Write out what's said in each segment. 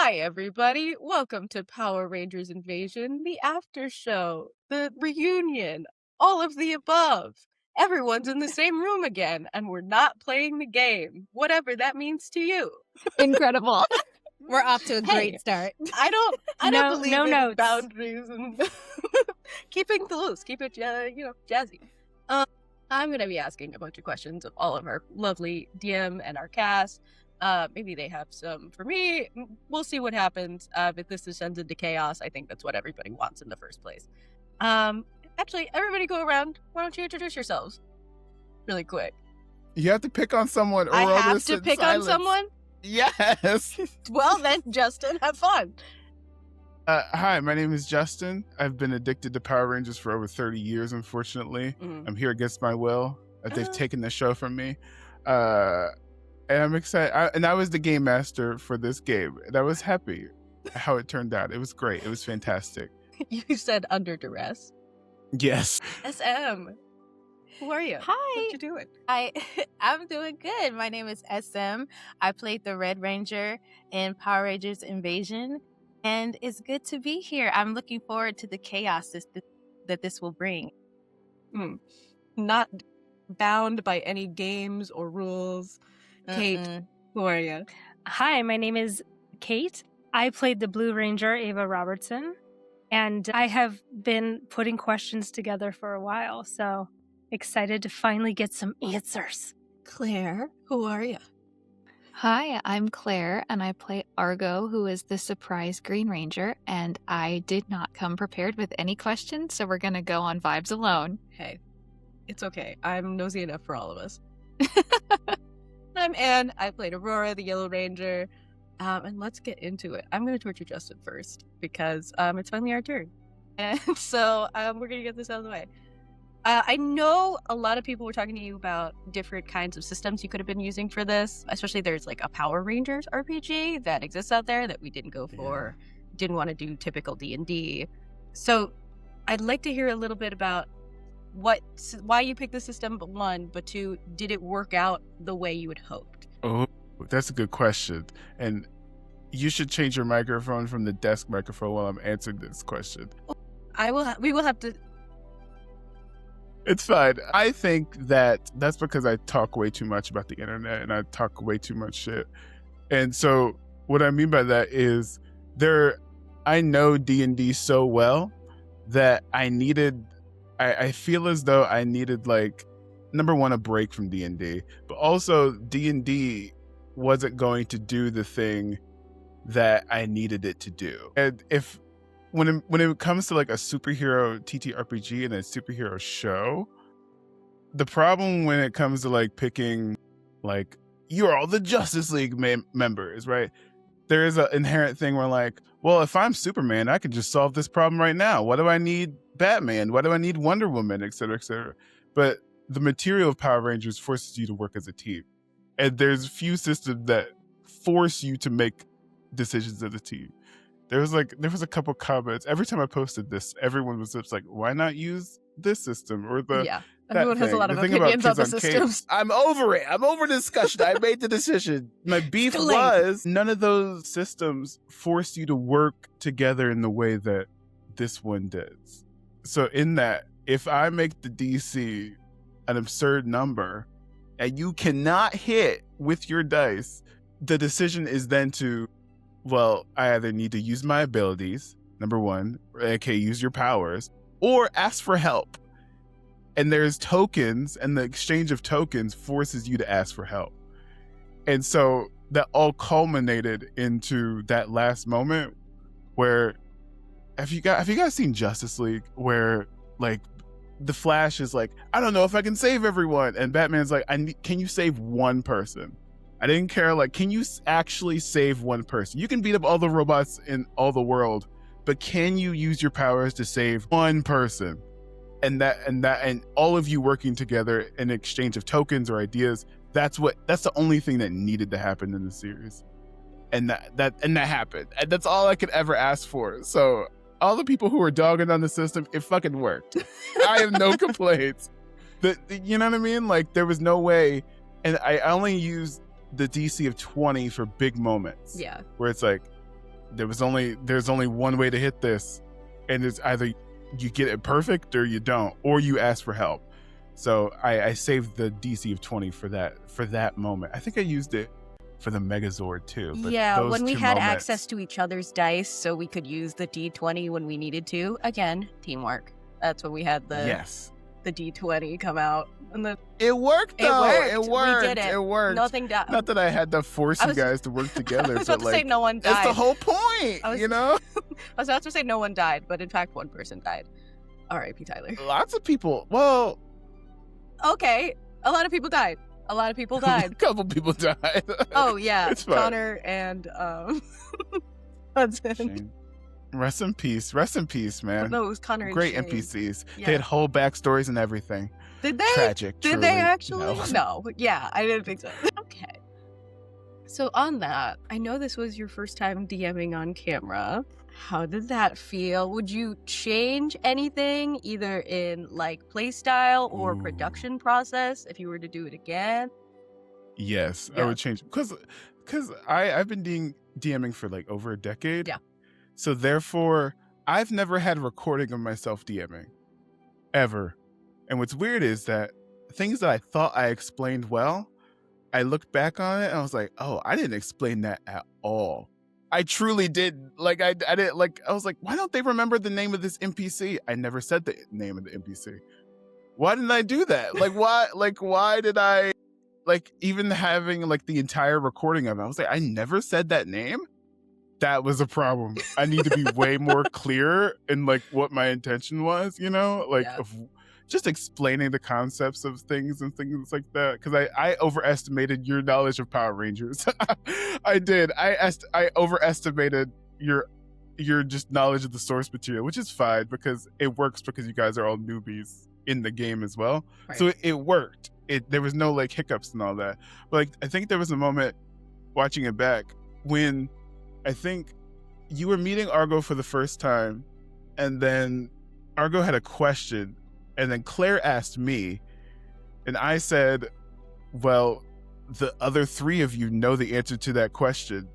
Hi, everybody. Welcome to Power Rangers Invasion, the Aftershow, the reunion, all of the above. Everyone's in the same room again, and we're not playing the game, whatever that means to you. Incredible. We're off to a Hey, great start. I don't No believe in notes. boundaries and keeping loose, keep it, jazzy. I'm going to be asking a bunch of questions of all of our lovely DM and our cast. Maybe they have some for me. We'll see what happens. If this descends into chaos, I think that's what everybody wants in the first place. Actually, everybody go around. Why don't you introduce yourselves really quick? You have to pick on someone, or I we'll have just to sit in pick silence. on someone? Yes. Well, then, Justin, have fun. Hi, my name is Justin. I've been addicted to Power Rangers for over 30 years, unfortunately. I'm here against my will. They've taken the show from me. And I'm excited. I was the game master for this game. And I was happy how it turned out. It was great. It was fantastic. You said under duress. Yes. SM, who are you? Hi. What you doing? I'm doing good. My name is SM. I played the Red Ranger in Power Rangers Invasion, and it's good to be here. I'm looking forward to the chaos that this will bring. Not bound by any games or rules. Kate, who are you? Hi, my name is Kate. I played the Blue Ranger, Ava Robertson, and I have been putting questions together for a while, so excited to finally get some answers. Claire, who are you? Hi, I'm Claire, and I play Argo, who is the surprise Green Ranger, and I did not come prepared with any questions, so we're going to go on vibes alone. Hey, it's okay. I'm nosy enough for all of us. I'm Anne. I played Aurora, the Yellow Ranger. And let's get into it. I'm going to torture Justin first because it's finally our turn. And so we're going to get this out of the way. I know a lot of people were talking to you about different kinds of systems you could have been using for this. Especially there's like a Power Rangers RPG that exists out there that we didn't go for. Didn't want to do typical D&D. So I'd like to hear a little bit about why you picked the system, but one, but two, did it work out the way you had hoped? Oh, that's a good question. And you should change your microphone from the desk microphone while I'm answering this question. We will have to. It's fine. I think that's because I talk way too much about the internet and I talk way too much shit. And so what I mean by that is I know D&D so well that I feel as though I needed, like, number one, a break from D&D, but also D&D wasn't going to do the thing that I needed it to do. And when it comes to like a superhero TTRPG and a superhero show, the problem when it comes to like picking, like, you're all the Justice League members, right? There is an inherent thing where, like, well, if I'm Superman, I can just solve this problem right now. What do I need Batman? What do I need Wonder Woman, et cetera, et cetera? But the material of Power Rangers forces you to work as a team. And there's few systems that force you to make decisions as a team. There was a couple comments. Every time I posted this, everyone was just like, why not use this system? Or everyone has a lot of opinions on the systems. I'm over it. I'm over discussion. I made the decision. My beef was none of those systems force you to work together in the way that this one does. So in that, if I make the DC an absurd number and you cannot hit with your dice, the decision is then to, well, I either need to use my abilities, number one, okay, use your powers, or ask for help. And there's tokens, and the exchange of tokens forces you to ask for help. And so that all culminated into that last moment where, have you guys seen Justice League, where like the Flash is like, I don't know if I can save everyone, and Batman's like, can you save one person? I didn't care, like, can you actually save one person? You can beat up all the robots in all the world, but can you use your powers to save one person? And all of you working together in exchange of tokens or ideas, that's the only thing that needed to happen in the series. And that happened. And that's all I could ever ask for. So all the people who were dogging on the system, it fucking worked. I have no complaints. You know what I mean? Like, there was no way. And I only used the DC of 20 for big moments. Yeah. Where it's like, there's only one way to hit this, and it's either you get it perfect or you don't, or you ask for help. So I saved the DC of 20 for that moment. I think I used it for the Megazord too. But yeah, those when we two had moments- access to each other's dice, so we could use the D20 when we needed to. Again, teamwork. That's when we had the D20 come out. And it worked though. It worked. We did it. It worked. Nothing died. Not that I had to force you guys to work together. I was about but to say no one died. That's the whole point, you know? I was about to say no one died, but in fact one person died. R.I.P. Tyler. Lots of people. Well, okay. A lot of people died. A couple people died. Oh yeah, It's fine. Connor and Hudson. Shane. Rest in peace, man. No, it was Connor and Great Shane. NPCs. Yeah. They had whole backstories and everything. Did they? Tragic. Did truly. they actually? No. No. Yeah, I didn't think so. Okay. So on that, I know this was your first time DMing on camera. How did that feel? Would you change anything, either in like play style or Ooh. production process, if you were to do it again? Yes, I Yeah. would change because I've been DMing for like over a decade. Yeah. So therefore, I've never had a recording of myself DMing, ever. And what's weird is that things that I thought I explained well, I looked back on it and I was like, oh, I didn't explain that at all. I truly did. Like I didn't like. I was like, why don't they remember the name of this NPC? I never said the name of the NPC. Why didn't I do that? Like why? Like why did I? Like even having like the entire recording of it, I was like, I never said that name. That was a problem. I need to be way more clear in like what my intention was, you know, like Yeah. of just explaining the concepts of things and things like that. Because I overestimated your knowledge of Power Rangers. I did. I overestimated your just knowledge of the source material, which is fine because it works because you guys are all newbies in the game as well. Right. So it worked. There was no like hiccups and all that. But like I think there was a moment watching it back when I think you were meeting Argo for the first time, and then Argo had a question, and then Claire asked me, and I said, well, the other three of you know the answer to that question.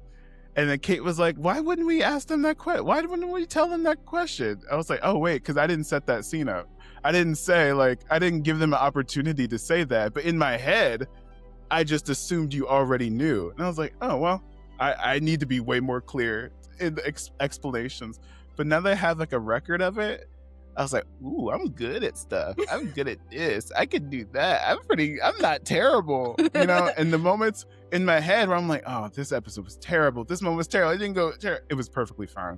And then Kate was like, why wouldn't we ask them that question? Why wouldn't we tell them that question? I was like, oh, wait, because I didn't set that scene up. I didn't say, like, I didn't give them an opportunity to say that. But in my head, I just assumed you already knew. And I was like, oh, well, I need to be way more clear in the explanations. But now that I have like a record of it, I was like, ooh, I'm good at stuff. I'm good at this. I can do that. I'm not terrible. You know, and the moments in my head where I'm like, oh, this episode was terrible. This moment was terrible. It didn't go terrible. It was perfectly fine.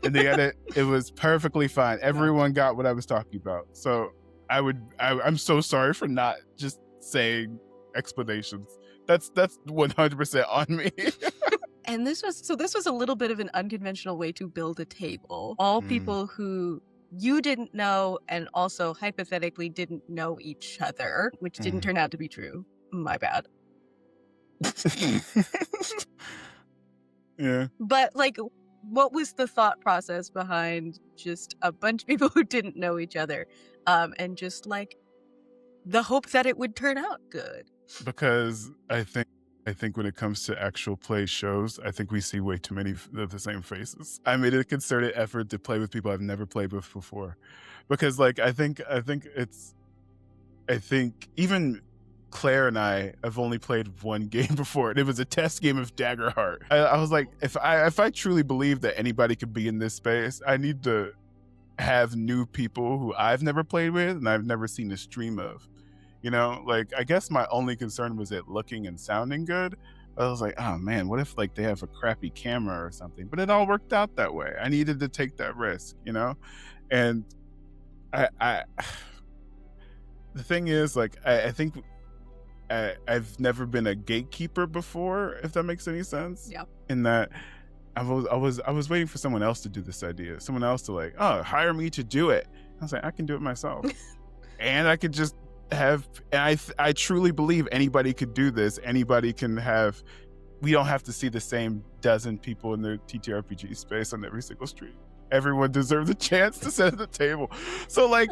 In the edit, it was perfectly fine. Everyone got what I was talking about. So I'm so sorry for not just saying explanations. That's 100% on me. And this was a little bit of an unconventional way to build a table. All people who you didn't know and also hypothetically didn't know each other, which didn't turn out to be true. My bad. Yeah. But like, what was the thought process behind just a bunch of people who didn't know each other, and just like the hope that it would turn out good? Because I think when it comes to actual play shows, I think we see way too many of the same faces. I made a concerted effort to play with people I've never played with before, because like I think even Claire and I have only played one game before, and it was a test game of Daggerheart. I was like, if I truly believe that anybody could be in this space, I need to have new people who I've never played with and I've never seen a stream of. You know, like I guess my only concern was it looking and sounding good. I was like, oh man, what if like they have a crappy camera or something? But it all worked out that way. I needed to take that risk, you know? And I the thing is, like, I think I've never been a gatekeeper before, if that makes any sense. Yeah. In that I was waiting for someone else to do this idea. Someone else to like, oh, hire me to do it. I was like, I can do it myself. And I could just I truly believe anybody could do this. Anybody can have, we don't have to see the same dozen people in the TTRPG space on every single stream. Everyone deserves a chance to sit at the table. So like,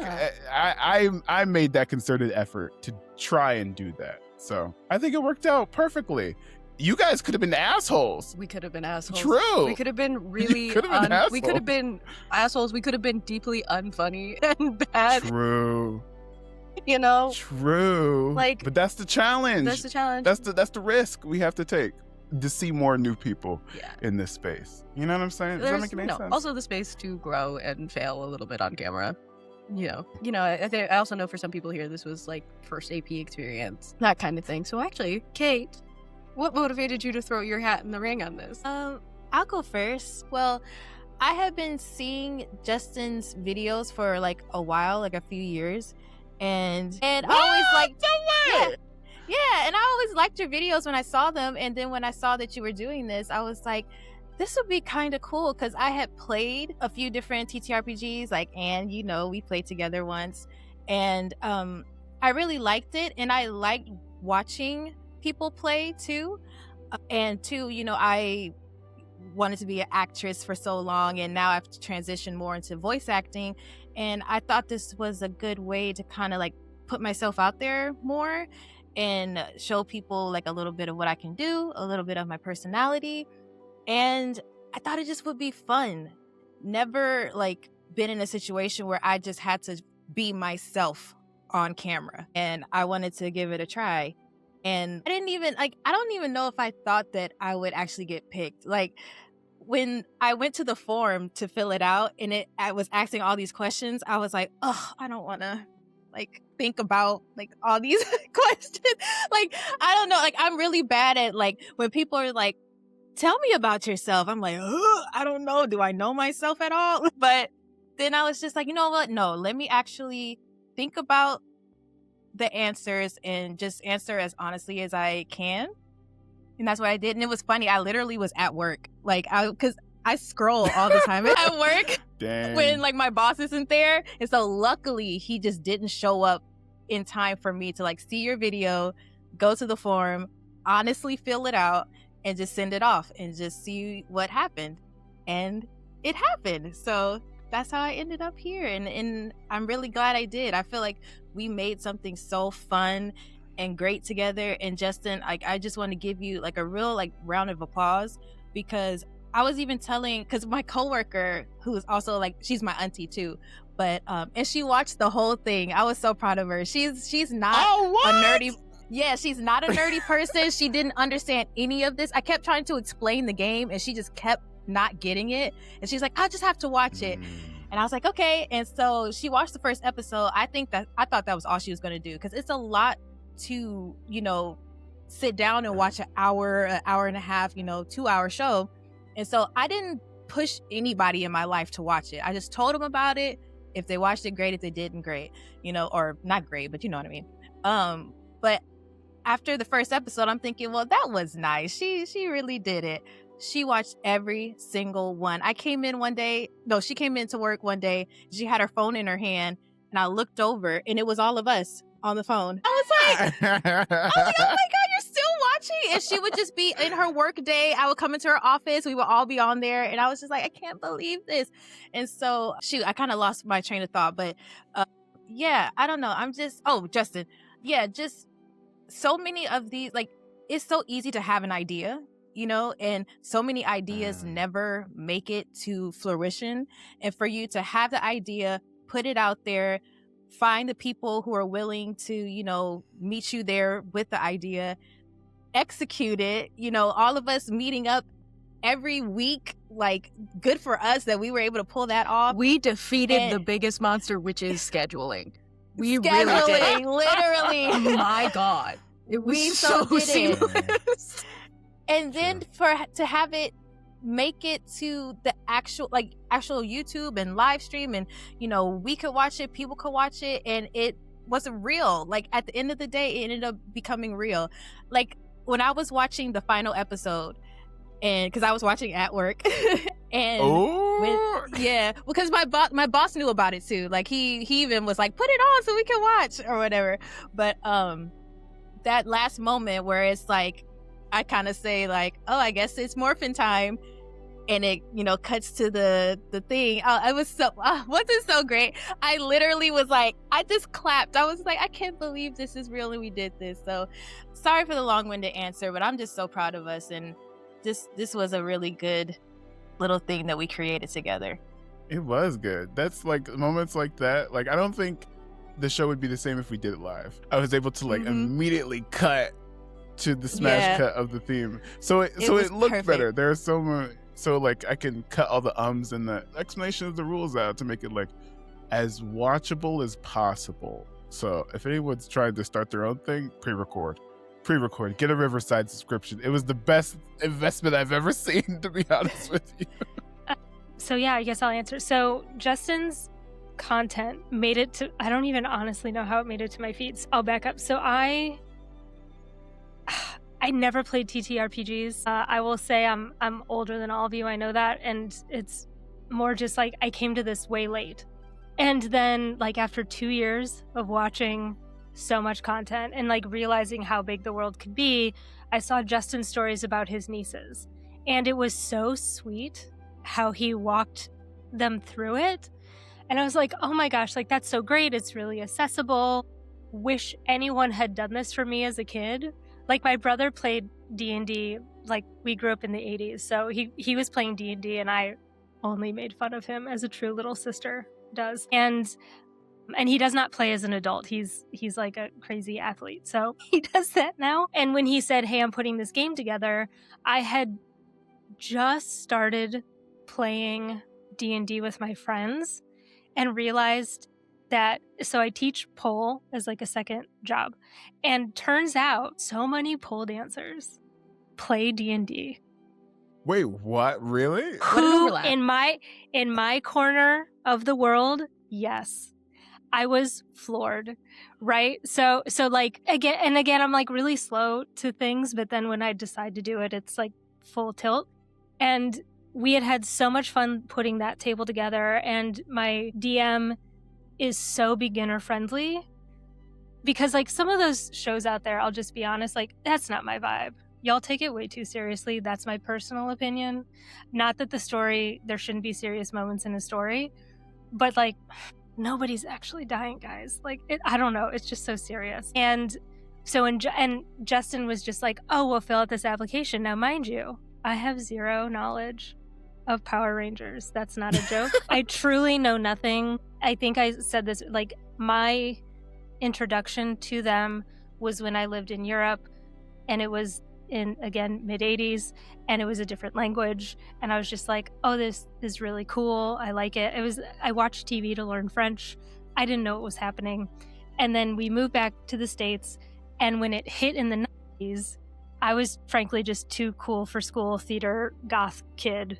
I made that concerted effort to try and do that. So I think it worked out perfectly. You guys could have been assholes. We could have been assholes. True. We could have been really could have been we could have been assholes. We could have been deeply unfunny and bad. True. You know? True. Like, but that's the challenge. That's the challenge. That's the risk we have to take to see more new people Yeah. in this space. You know what I'm saying? Does that make any sense? Also the space to grow and fail a little bit on camera. I also know for some people here this was like first AP experience, that kind of thing. So actually, Kate, what motivated you to throw your hat in the ring on this? I'll go first. Well, I have been seeing Justin's videos for like a while, like a few years, and I always liked. Yeah, and I always liked your videos when I saw them, and then when I saw that you were doing this, I was like, this would be kind of cool, because I had played a few different TTRPGs, and we played together once, and I really liked it, and I liked watching people play too, and too, I wanted to be an actress for so long, and now I've transitioned more into voice acting, and I thought this was a good way to kind of like put myself out there more and show people like a little bit of what I can do, a little bit of my personality. And I thought it just would be fun. Never like been in a situation where I just had to be myself on camera, and I wanted to give it a try. And I don't even know if I thought that I would actually get picked. Like, when I went to the forum to fill it out and I was asking all these questions, I was like, oh, I don't want to like think about like all these questions. Like, I don't know. Like, I'm really bad at like when people are like, tell me about yourself. I'm like, I don't know. Do I know myself at all? But then I was just like, you know what? No, let me actually think about the answers and just answer as honestly as I can. And that's what I did. And it was funny. I literally was at work. Like, because I scroll all the time at work. Dang. When like my boss isn't there. And so luckily he just didn't show up in time for me to like see your video, go to the forum, honestly fill it out, and just send it off and just see what happened. And it happened. So that's how I ended up here. And I'm really glad I did. I feel like we made something so fun and great together. And Justin, like, I just want to give you like a real like round of applause, because I was even telling, because my coworker, who is also like, she's my auntie too, but and she watched the whole thing. I was so proud of her. She's not a nerdy. Yeah, she's not a nerdy person. She didn't understand any of this. I kept trying to explain the game and she just kept not getting it. And she's like, I'll just have to watch it. And I was like, okay. And so she watched the first episode. I thought that was all she was going to do, because it's a lot to, sit down and watch an hour and a half, 2-hour show. And so I didn't push anybody in my life to watch it. I just told them about it. If they watched it, great. If they didn't, great. Or not great, but you know what I mean. But after the first episode, I'm thinking, well, that was nice. She really did it. She watched every single one. She came into work one day. She had her phone in her hand, and I looked over, and it was all of us on the phone. I was like, oh my God, you're still watching? And she would just be in her work day. I would come into her office. We would all be on there. And I was just like, I can't believe this. And so, I kind of lost my train of thought. But yeah, I don't know. Justin. Yeah, just so many of these, like, it's so easy to have an idea, and so many ideas never make it to fruition. And for you to have the idea, put it out there, find the people who are willing to, meet you there with the idea, execute it, all of us meeting up every week, like, good for us that we were able to pull that off. We defeated the biggest monster, which is scheduling. We really did. Literally. Oh my God. It was so seamless. And then to have it make it to the actual YouTube and live stream, and we could watch it, people could watch it, and it wasn't real. Like, at the end of the day, it ended up becoming real. Like, when I was watching the final episode, and because I was watching at work, and because my boss knew about it too. Like, he even was like, put it on so we can watch or whatever. But that last moment where it's like, I kind of say like, oh, I guess it's morphin' time. and it, cuts to the thing. I was wasn't so great. I literally was like, I just clapped. I was like, I can't believe this is real and we did this. So sorry for the long-winded answer, but I'm just so proud of us. And this was a really good little thing that we created together. It was good. That's like moments like that. Like, I don't think the show would be the same if we did it live. I was able to like immediately cut to the smash cut of the theme. So it looked perfect. Better. There are so like I can cut all the ums and the explanation of the rules out to make it like as watchable as possible. So if anyone's trying to start their own thing, pre-record, get a Riverside subscription. It was the best investment I've ever seen, to be honest with you. So yeah, I guess I'll answer. So Justin's content made it to, I don't even honestly know how it made it to my feeds. I'll back up. So I never played TTRPGs. I will say I'm older than all of you. I know that. And it's more just like I came to this way late. And then like after 2 years of watching so much content and like realizing how big the world could be, I saw Justin's stories about his nieces. And it was so sweet how he walked them through it. And I was like, oh my gosh, like that's so great. It's really accessible. Wish anyone had done this for me as a kid. Like my brother played D&D, like we grew up in the 80s. So he was playing D&D and I only made fun of him as a true little sister does. And he does not play as an adult. He's like a crazy athlete. So he does that now. And when he said, hey, I'm putting this game together, I had just started playing D&D with my friends and realized that, so I teach pole as like a second job. And turns out so many pole dancers play D&D. Wait, what? Really? Who in my corner of the world, yes. I was floored, right? So like again, I'm like really slow to things, but then when I decide to do it, it's like full tilt. And we had so much fun putting that table together, and my DM is so beginner friendly because like some of those shows out there, I'll just be honest, like that's not my vibe. Y'all take it way too seriously. That's my personal opinion. Not that there shouldn't be serious moments in a story, but like nobody's actually dying, guys. Like I don't know. It's just so serious. And so, and Justin was just like, oh, we'll fill out this application. Now, mind you, I have zero knowledge of Power Rangers. That's not a joke. I truly know nothing. I think I said this, like my introduction to them was when I lived in Europe, and it was in, again, mid-80s, and it was a different language, and I was just like, oh, this is really cool. I like it. I watched TV to learn French. I didn't know what was happening. And then we moved back to the States, and when it hit in the 90s, I was frankly just too cool for school, theater, goth kid.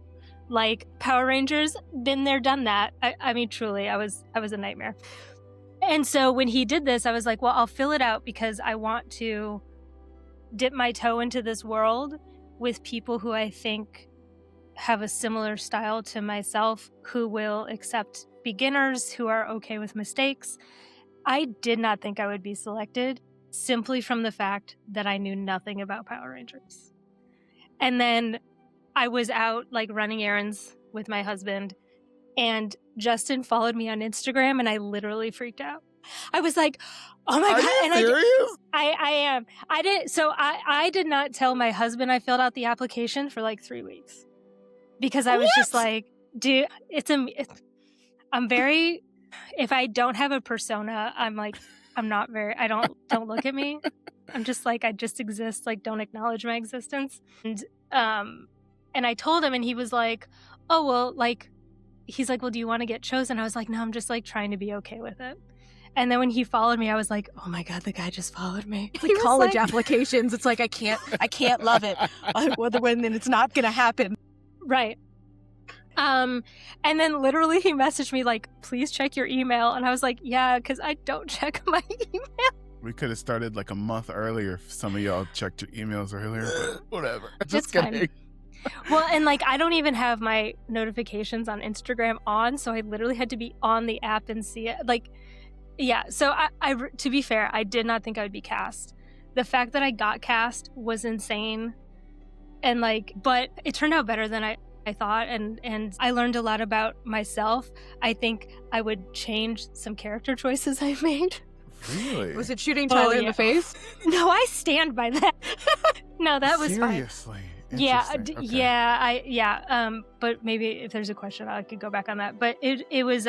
Like Power Rangers, been there, done that. I mean, truly, I was a nightmare. And so when he did this, I was like, well, I'll fill it out because I want to dip my toe into this world with people who I think have a similar style to myself, who will accept beginners, who are okay with mistakes. I did not think I would be selected simply from the fact that I knew nothing about Power Rangers. And then I was out like running errands with my husband, and Justin followed me on Instagram, and I literally freaked out. I was like, oh my God. Are you serious? I am. I did not tell my husband I filled out the application for like 3 weeks because I was just like, dude, I'm very, if I don't have a persona, I'm like, I'm not very, don't look at me. I'm just like, I just exist. Like, don't acknowledge my existence. And I told him, and he was like, oh, well, like, he's like, well, do you want to get chosen? I was like, no, I'm just like trying to be okay with it. And then when he followed me, I was like, oh my God, the guy just followed me. Like college applications. It's like, I can't love it. When it's not going to happen. Right. And then literally he messaged me like, please check your email. And I was like, yeah, because I don't check my email. We could have started like a month earlier if some of y'all checked your emails earlier, but whatever. Just It's kidding. fine. Well, and like, I don't even have my notifications on Instagram on, so I literally had to be on the app and see it. Like, yeah, so I to be fair, I did not think I would be cast. The fact that I got cast was insane. And like, but it turned out better than I thought, and I learned a lot about myself. I think I would change some character choices I made. Really? Was it shooting Tyler in yeah. the face? No, I stand by that. No, that was fine. Seriously? Yeah, Interesting. Okay. yeah. But maybe if there's a question, I could go back on that. But it was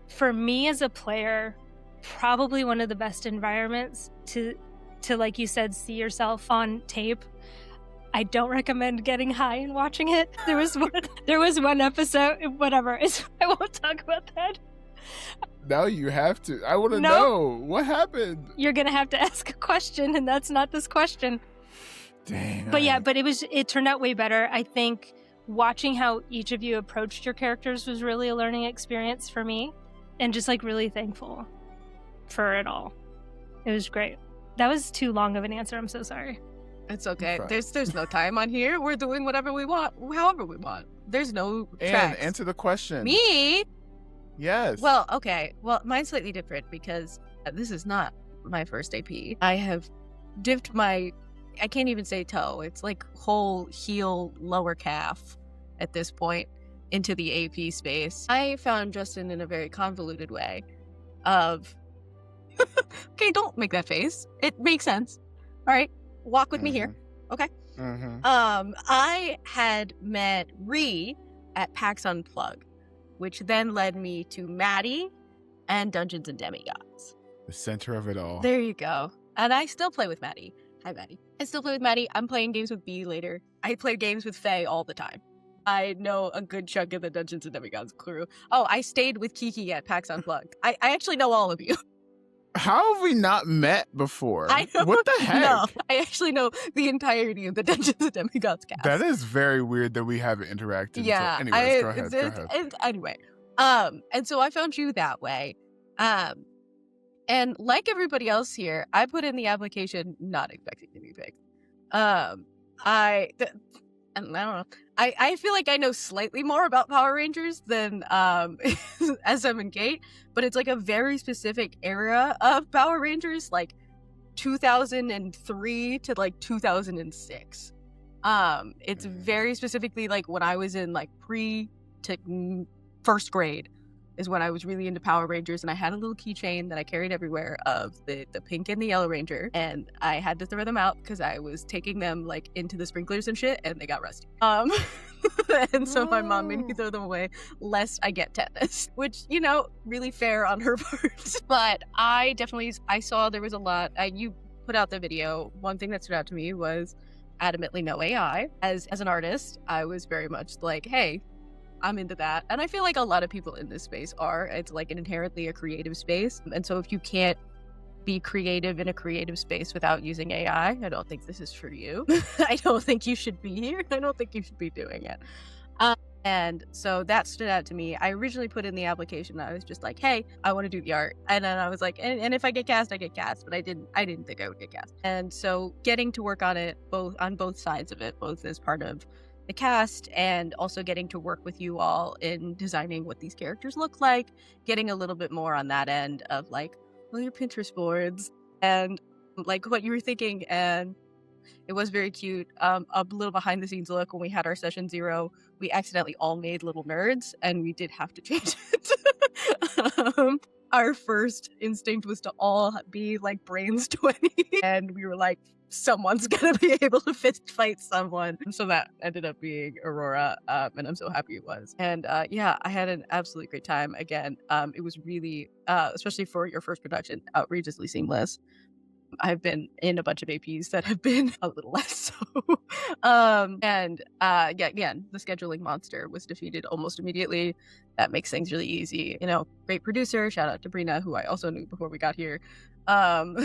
for me as a player, probably one of the best environments to like you said, see yourself on tape. I don't recommend getting high and watching it. There was one episode, whatever. I won't talk about that. Now you have to. I want to No. know what happened. You're gonna have to ask a question, and that's not this question. Dang. But yeah, but it turned out way better. I think watching how each of you approached your characters was really a learning experience for me, and just like really thankful for it all. It was great. That was too long of an answer. I'm so sorry. It's okay. Fine. There's no time on here. We're doing whatever we want, however we want. There's no And tracks. answer the question. Me? Yes. Well, okay. Well, mine's slightly different because this is not my first AP. I have dipped I can't even say toe. It's like whole heel, lower calf at this point into the AP space. I found Justin in a very convoluted way of, okay, don't make that face. It makes sense. All right. Walk with me here. Okay. Mm-hmm. I had met Ree at PAX Unplugged, which then led me to Maddie and Dungeons and Demigods. The center of it all. There you go. And I still play with Maddie. Hi, Maddie. I still play with Maddie. I'm playing games with B later. I play games with Faye all the time. I know a good chunk of the Dungeons and Demigods crew. Oh, I stayed with Kiki at PAX Unplugged. I actually know all of you. How have we not met before? I know. What the heck? No, I actually know the entirety of the Dungeons and Demigods cast. That is very weird that we haven't interacted. Yeah. So anyways, go ahead. Anyway, and so I found you that way. And like everybody else here, I put in the application not expecting to be picked. I don't know. I feel like I know slightly more about Power Rangers than SM and Kate, but it's like a very specific era of Power Rangers, like 2003 to like 2006. It's very specifically like when I was in like pre to first grade is when I was really into Power Rangers, and I had a little keychain that I carried everywhere of the pink and the yellow ranger, and I had to throw them out because I was taking them like into the sprinklers and shit, and they got rusty. And so my mom made me throw them away lest I get tetanus, which, you know, really fair on her part. But I saw there was a lot. You put out the video. One thing that stood out to me was adamantly no AI. As an artist, I was very much like, hey, I'm into that. And I feel like a lot of people in this space are. It's like an inherently a creative space. And so if you can't be creative in a creative space without using AI, I don't think this is for you. I don't think you should be here. I don't think you should be doing it. And so that stood out to me. I originally put in the application. I was just like, hey, I want to do the art. And then I was like, and if I get cast, I get cast. But I didn't think I would get cast. And so getting to work on it on both sides of it, both as part of the cast and also getting to work with you all in designing what these characters look like, getting a little bit more on that end of like, well, your Pinterest boards and like what you were thinking. And it was very cute. A little behind the scenes look, when we had our session 0, we accidentally all made little nerds and we did have to change it. Our first instinct was to all be like brains 20, and we were like, someone's gonna be able to fist fight someone. So that ended up being Aurora, and I'm so happy it was. And yeah, I had an absolutely great time. Again, it was really, especially for your first production, outrageously seamless. I've been in a bunch of APs that have been a little less so. Yeah, again, the scheduling monster was defeated almost immediately. That makes things really easy. You know, great producer. Shout out to Brina, who I also knew before we got here. And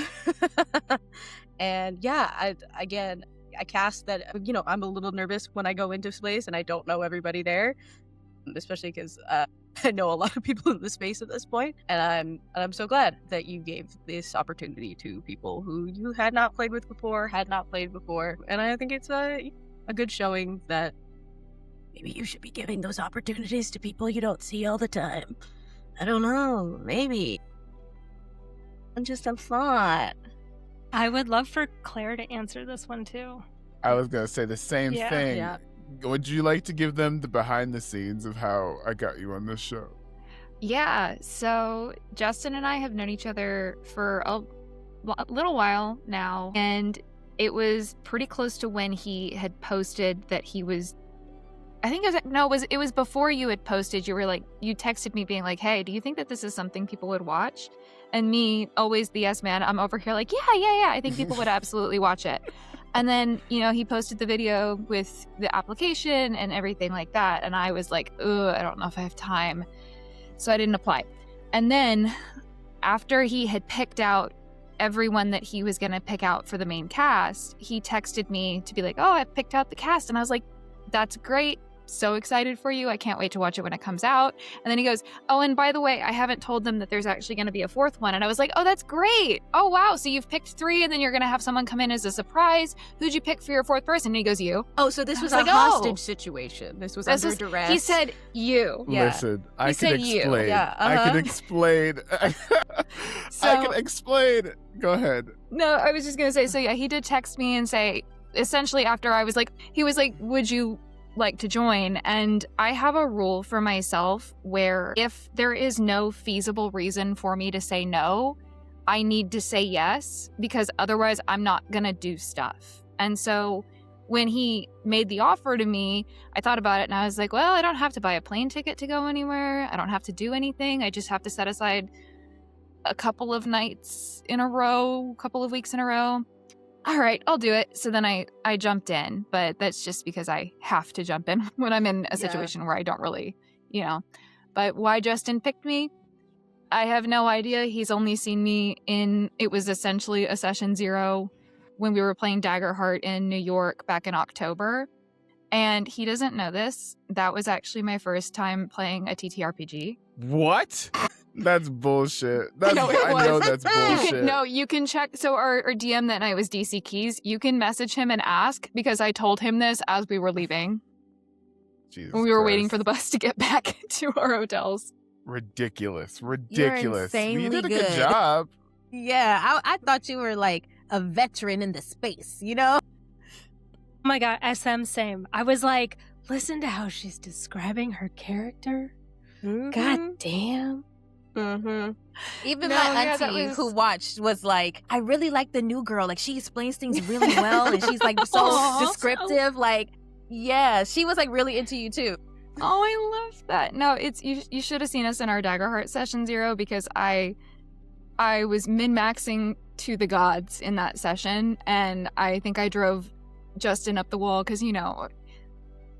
yeah, I cast that, you know, I'm a little nervous when I go into space and I don't know everybody there, especially because I know a lot of people in the space at this point, and I'm so glad that you gave this opportunity to people who you had not played before, and I think it's a good showing that maybe you should be giving those opportunities to people you don't see all the time. I don't know, maybe. I'm just a thought. I would love for Claire to answer this one too. I was gonna say the same thing. Yeah. would you like to give them the behind the scenes of how I got you on this show? Yeah, so Justin and I have known each other for a little while now, and it was pretty close to when he had posted that he was. I think it was before you had posted. You were like, you texted me being like, "Hey, do you think that this is something people would watch?" And me, always the yes man, I'm over here like, yeah. I think people would absolutely watch it. And then, he posted the video with the application and everything like that, and I was like, ugh, I don't know if I have time. So I didn't apply. And then after he had picked out everyone that he was going to pick out for the main cast, he texted me to be like, oh, I've picked out the cast. And I was like, that's great. So excited for you. I can't wait to watch it when it comes out. And then he goes, oh, and by the way, I haven't told them that there's actually going to be a fourth one. And I was like, oh, that's great. Oh, wow. So you've picked 3 and then you're going to have someone come in as a surprise. Who'd you pick for your 4th person? And he goes, you. Oh, so this was like, a hostage situation. This was under duress. He said you. Yeah. Listen, I can explain. Yeah, I can explain. I can explain. Go ahead. No, I was just going to say, so yeah, he did text me and say, essentially after I was like, he was like, would you like to join? And I have a rule for myself where if there is no feasible reason for me to say no, I need to say yes, because otherwise I'm not gonna do stuff. And so when he made the offer to me, I thought about it and I was like, well, I don't have to buy a plane ticket to go anywhere. I don't have to do anything. I just have to set aside a couple of nights in a row, a couple of weeks in a row. All right, I'll do it. So then I jumped in, but that's just because I have to jump in when I'm in a situation where I don't really, But why Justin picked me, I have no idea. He's only seen me it was essentially a session 0 when we were playing Daggerheart in New York back in October. And he doesn't know this. That was actually my first time playing a TTRPG. What? That's bullshit. I know that's bullshit. You can check. So our DM that night was DC Keys. You can message him and ask, because I told him this as we were leaving. Jesus when we were Christ. waiting for the bus to get back to our hotels. Ridiculous. You're insanely You did a good. good job. Yeah, I thought you were like a veteran in the space, Oh my god, SM, same. I was like, listen to how she's describing her character. God damn. Mm-hmm. Even No, my yeah, that auntie was- who watched was like, I really like the new girl. Like, she explains things really well, and she's like so Aw, descriptive. Like, yeah, she was like really into you too. Oh, I love that. No, it's you should have seen us in our Daggerheart session 0, because I was min-maxing to the gods in that session, and I think I drove Justin up the wall because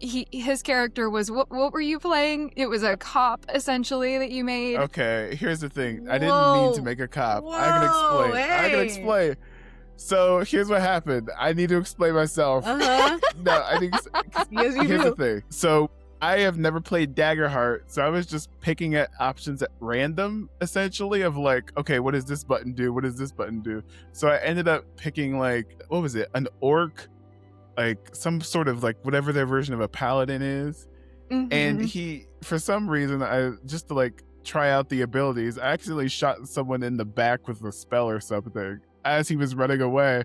his character was what were you playing? It was a cop essentially that you made. Okay, here's the thing. I didn't mean to make a cop. I can explain. So here's what happened. I need to explain myself. Uh-huh. No, I think Yes, you here's do. the thing. So I have never played Daggerheart, so I was just picking at options at random, essentially, of like, okay, what does this button do? What does this button do? So I ended up picking like, what was it? An orc, like some sort of like whatever their version of a paladin is. Mhm. And he, for some reason, just to like try out the abilities, I accidentally shot someone in the back with a spell or something as he was running away.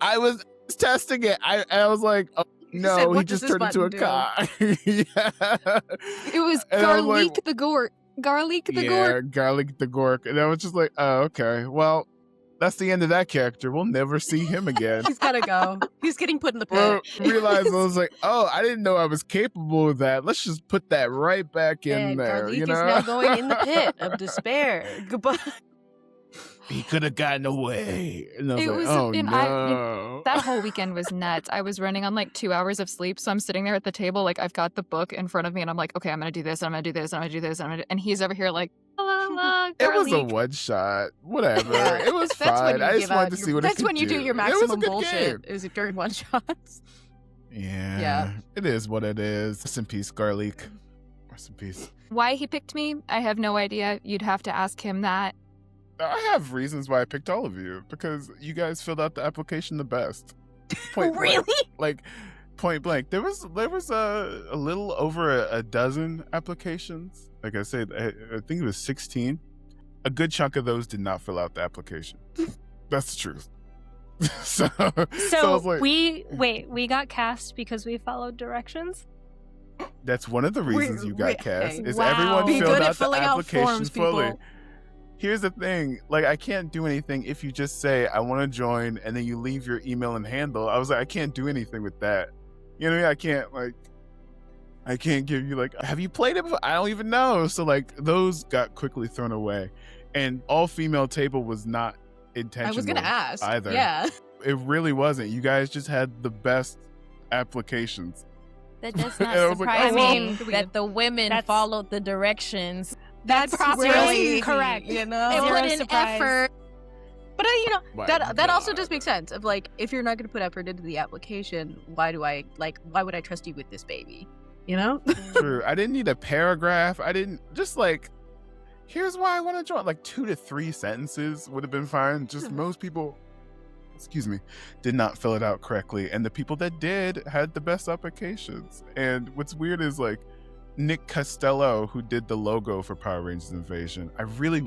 I was testing it. I was like, oh, said, no, "What he does just this turned into a button do?" cop. Yeah. It was And I was Garlic like, the Gork. Garlic the yeah, Gork. Garlic the Gork. And I was just like, oh, okay. Well, that's the end of that character. We'll never see him again. He's gotta go. He's getting put in the pit. Well, realized I was like, oh, I didn't know I was capable of that. Let's just put that right back in And there. Garlic You is know? now going in the pit of despair. Goodbye. He could have gotten away. And I was It like, was- oh and no. That whole weekend was nuts. I was running on like 2 hours of sleep. So I'm sitting there at the table, like I've got the book in front of me and I'm like, okay, I'm going to do this. I'm going to do this. I'm going to do this. And he's over here like, la, la, la, It was a Garlic. one shot. Whatever. Yeah. It was That's when fine. you I give just wanted out to see your- what it That's could when you do your It was a maximum good bullshit. game. Is during one shots. Yeah. Yeah. It is what it is. Rest in peace, Garlic. Rest in peace. Why he picked me, I have no idea. You'd have to ask him that. I have reasons why I picked all of you because you guys filled out the application the best. Point blank. Like point blank. There was a little over a dozen applications. Like I said, I think it was 16. A good chunk of those did not fill out the application. That's the truth. so I So was like, we got cast because we followed directions. that's one of the reasons you got cast. hey, Is wow. everyone Be filled good out at filling the out application forms, fully. people. Here's the thing, like I can't do anything if you just say I want to join and then you leave your email and handle. I was like, I can't do anything with that. You know what I mean? I can't give you like, have you played it before? I don't even know. So like those got quickly thrown away, and all female table was not intentional. I was gonna ask either. Yeah. It really wasn't. You guys just had the best applications. That does And I not was like, surprise oh, me well. that the women That's- followed the directions. That's properly really correct. You They know, Zero put in surprise. effort. but My that also God. does make sense. Of like, if you're not going to put effort into the application, why would I trust you with this baby? You know? True. I didn't need a paragraph. I didn't just like, here's why I want to join. Like 2 to 3 sentences would have been fine. Just most people, did not fill it out correctly. And the people that did had the best applications. And what's weird is like Nick Costello, who did the logo for Power Rangers Invasion, I really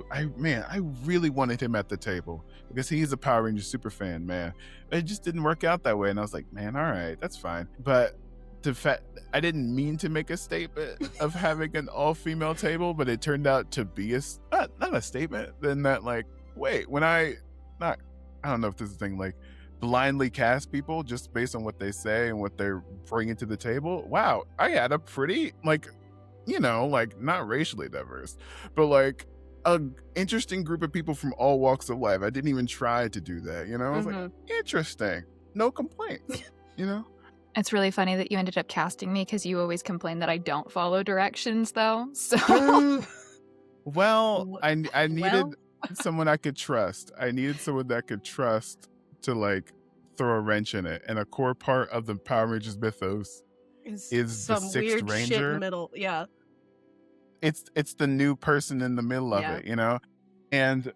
wanted him at the table because he's a Power Rangers super fan, man. It just didn't work out that way. And I was like, man, all right, that's fine. But the fact, I didn't mean to make a statement of having an all-female table, but it turned out to be not a statement. Then that like, wait, when I don't know if this is a thing, like blindly cast people just based on what they say and what they're bringing to the table. Wow, I had a pretty like, like not racially diverse, but like a interesting group of people from all walks of life. I didn't even try to do that. I was like, interesting, no complaints. It's really funny that you ended up casting me because you always complain that I don't follow directions, though. So Well, I needed someone I could trust. I needed someone that could trust to like throw a wrench in it. And a core part of the Power Rangers mythos is the some 6th weird shit in the Ranger. middle. Yeah. It's the new person in the middle of Yeah. it, And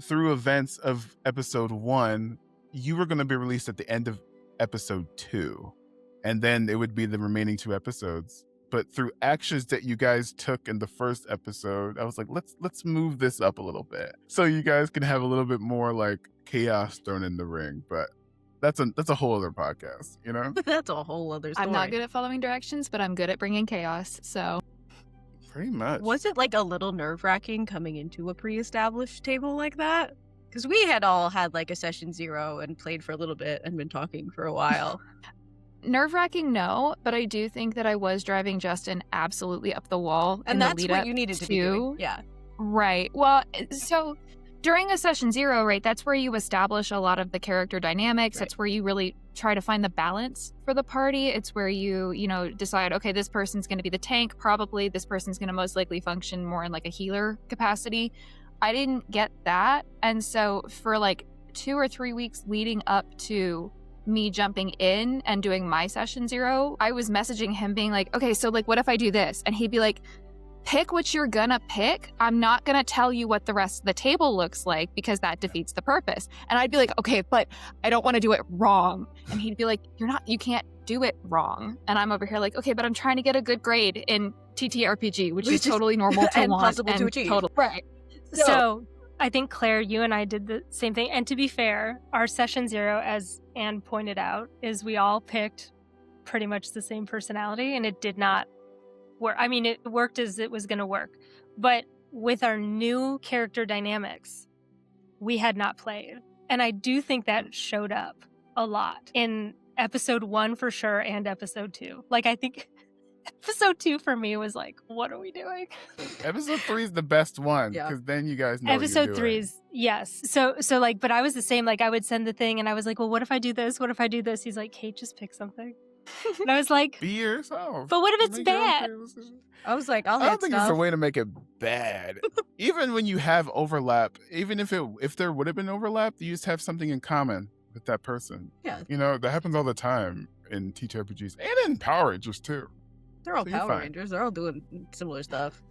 through events of episode 1, you were going to be released at the end of episode 2, and then it would be the remaining 2 episodes. But through actions that you guys took in the first episode, I was like, let's move this up a little bit so you guys can have a little bit more like chaos thrown in the ring. But that's a whole other podcast, That's a whole other story. I'm not good at following directions, but I'm good at bringing chaos. So Pretty much. Was it like a little nerve-wracking coming into a pre-established table like that? Because we had all had like a session 0 and played for a little bit and been talking for a while. nerve-wracking, no, but I do think that I was driving Justin absolutely up the wall And in that's the lead what up you needed to be doing. Yeah. Right. Well, so during a session 0, right, that's where you establish a lot of the character dynamics. Right. That's where you really try to find the balance for the party. It's where you decide, okay, this person's going to be the tank, probably. This person's going to most likely function more in like a healer capacity. I didn't get that. And so for like 2 or 3 weeks leading up to me jumping in and doing my session 0, I was messaging him being like, okay, so like, what if I do this? And he'd be like, pick what you're gonna pick. I'm not gonna tell you what the rest of the table looks like because that defeats the purpose. And I'd be like, okay, but I don't want to do it wrong. And he'd be like, you can't do it wrong. And I'm over here like, okay, but I'm trying to get a good grade in TTRPG, which is totally normal to and want possible to and achieve. right. So I think, Claire, you and I did the same thing. And to be fair, our session 0, as Anne pointed out, is we all picked pretty much the same personality, and it did not work. I mean, it worked as it was going to work. But with our new character dynamics, we had not played. And I do think that showed up a lot in episode 1 for sure and episode 2. Like, I think episode 2 for me was like, what are we doing? Episode 3 is the best one Yeah. because then you guys know Episode what 3 you're is, yes. So like, but I was the same. Like, I would send the thing and I was like, well, what if I do this? What if I do this? He's like, Kate, just pick something. And I was like, Be yourself. but what if it's Make your own bad? creative decisions. I was like, I'll I hit don't think there's a stuff. way to make it bad. Even when you have overlap, even if there would have been overlap, you just have something in common with that person. Yeah. That happens all the time in TTRPGs and in Power Rangers too. They're all So you're Power fine. Rangers. They're all doing similar stuff.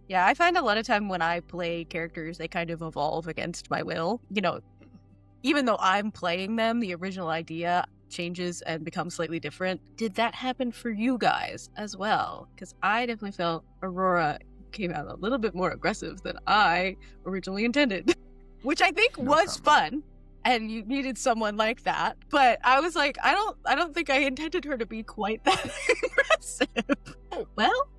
Yeah, I find a lot of time when I play characters, they kind of evolve against my will. Even though I'm playing them, the original idea changes and becomes slightly different. Did that happen for you guys as well? Because I definitely felt Aurora came out a little bit more aggressive than I originally intended, which I think No was comment. fun. and you needed someone like that. But I was like, I don't think I intended her to be quite that impressive. Well,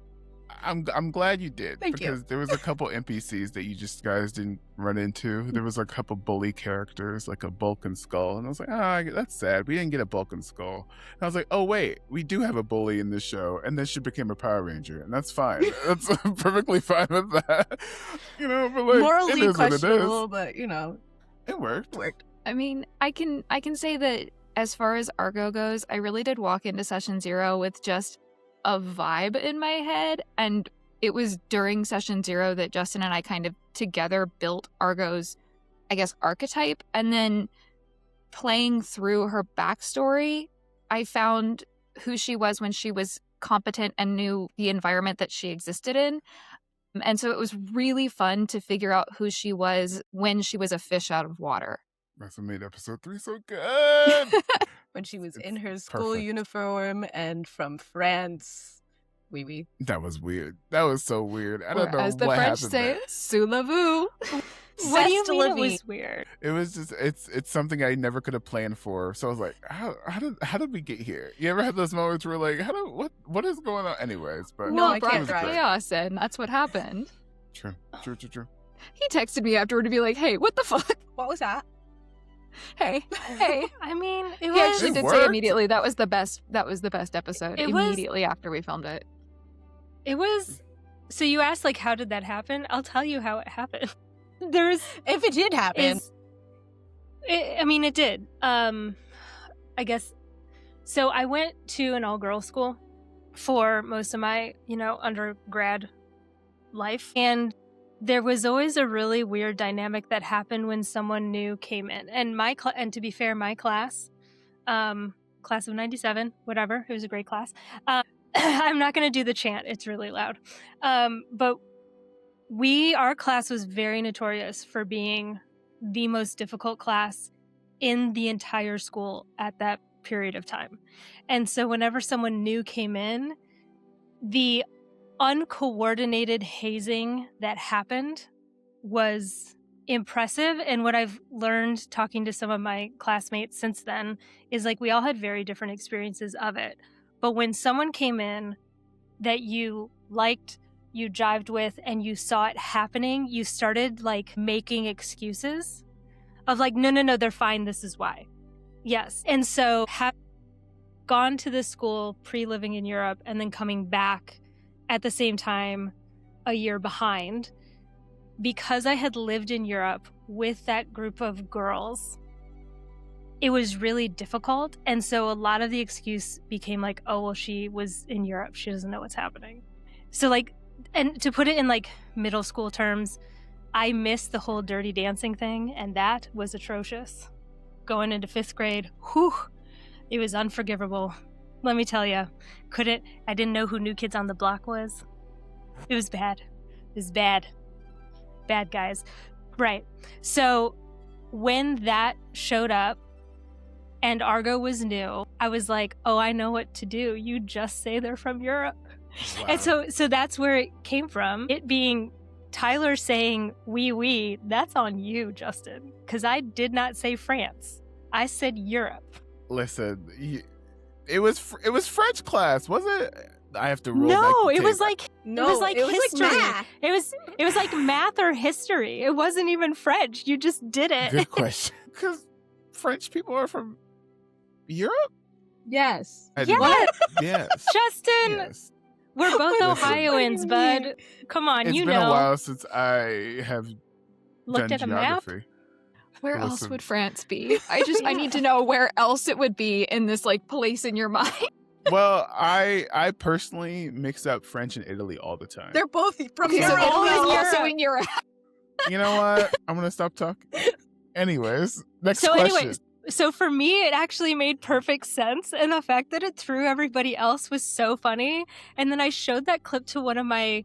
I'm glad you did. Thank you. Because there was a couple NPCs that you just guys didn't run into. There was a couple bully characters, like a Bulk and Skull, and I was like, that's sad. We didn't get a Bulk and Skull. And I was like, oh wait, we do have a bully in this show, and then she became a Power Ranger, and that's fine. That's perfectly fine with that. You know, but like, morally it is what it is. questionable, but It worked. it worked. I mean, I can say that as far as Argo goes, I really did walk into session 0 with just a vibe in my head, and it was during session 0 that Justin and I kind of together built Argo's, I guess, archetype, and then playing through her backstory, I found who she was when she was competent and knew the environment that she existed in. And so it was really fun to figure out who she was when she was a fish out of water. That's what made episode 3 so good. When she was It's in her school perfect. uniform and from France. Oui. That was weird. That was so weird. I Or don't know as the what French happened say, there. "Sous la vue." What do you Zest mean la it vie. was weird? It was just it's something I never could have planned for. So I was like, how did we get here? You ever had those moments where like, what is going on? Anyways, but No, I brought can't the drive. chaos in. That's what happened. True. He texted me afterward to be like, "Hey, what the fuck? What was that? Hey." I mean, it He was. actually It did worked. say immediately that was the best episode. It was- Immediately after we filmed it. It was. So you asked, like, how did that happen? I'll tell you how it happened. There's. If it did happen. It did. I guess. So I went to an all-girls school for most of my, undergrad life, and there was always a really weird dynamic that happened when someone new came in. And and to be fair, my class of '97, whatever, it was a great class. I'm not going to do the chant; it's really loud. But our class was very notorious for being the most difficult class in the entire school at that period of time. And so whenever someone new came in, the uncoordinated hazing that happened was impressive. And what I've learned talking to some of my classmates since then is like we all had very different experiences of it. But when someone came in that you liked, you jived with, and you saw it happening, you started like making excuses of like, no, they're fine. This is why. Yes. And so having gone to this school pre-living in Europe and then coming back at the same time a year behind, because I had lived in Europe with that group of girls, it was really difficult. And so a lot of the excuse became like, oh, well, she was in Europe. She doesn't know what's happening. So like, and to put it in like middle school terms, I missed the whole Dirty Dancing thing, and that was atrocious. Going into 5th grade, it was unforgivable. Let me tell you, I didn't know who New Kids on the Block was. It was bad. It was bad. Bad guys. Right. So when that showed up and Argo was new, I was like, oh, I know what to do. You just say they're from Europe. Wow. And so that's where it came from. It being Tyler saying we, that's on you, Justin. Because I did not say France. I said Europe. Listen, it was French class, was it? I have to roll back No, the it was tape. like No, it was like history. math. It was like math or history. It wasn't even French. You just did it. Good question. Because French people are from Europe? Yes. I did Yes. not- Yes. Justin, Yes. we're both Listen. Ohioans, bud. Come on, It's you been know. a while since I have Looked done at a map. geography. Where else Listen. would France be? I need to know where else it would be in this like place in your mind. Well, I personally mix up French and Italy all the time. They're both from Okay, so Europe. all in Italy's also Europe. in Europe. You know what? I'm gonna stop talking. Anyways, next So question. anyways, so for me, it actually made perfect sense. And the fact that it threw everybody else was so funny. And then I showed that clip to one of my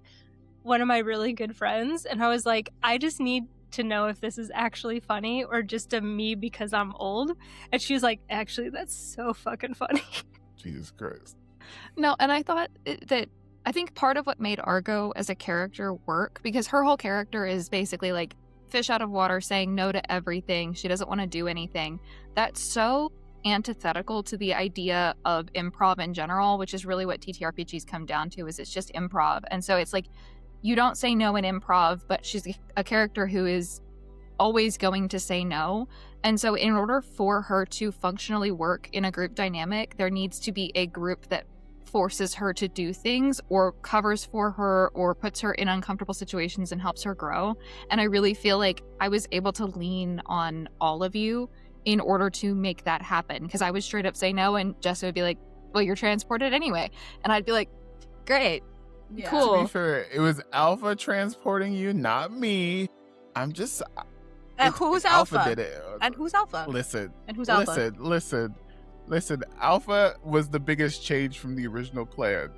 really good friends. And I was like, I just need to know if this is actually funny or just a me because I'm old. And she was like, actually, that's so fucking funny. Jesus Christ. No, and I thought that I think part of what made Argo as a character work, because her whole character is basically like fish out of water, saying no to everything. She doesn't want to do anything. That's so antithetical to the idea of improv in general, which is really what TTRPGs come down to, is it's just improv. And so it's like, you don't say no in improv, but she's a character who is always going to say no. And so in order for her to functionally work in a group dynamic, there needs to be a group that forces her to do things or covers for her or puts her in uncomfortable situations and helps her grow. And I really feel like I was able to lean on all of you in order to make that happen, because I would straight up say no and Jessica would be like, well, you're transported anyway. And I'd be like, great, cool. To be fair, it was Alpha transporting you, not me. I'm just... And who's Alpha? Did it. And who's Alpha? Listen. And who's Alpha? Listen. Alpha was the biggest change from the original plan.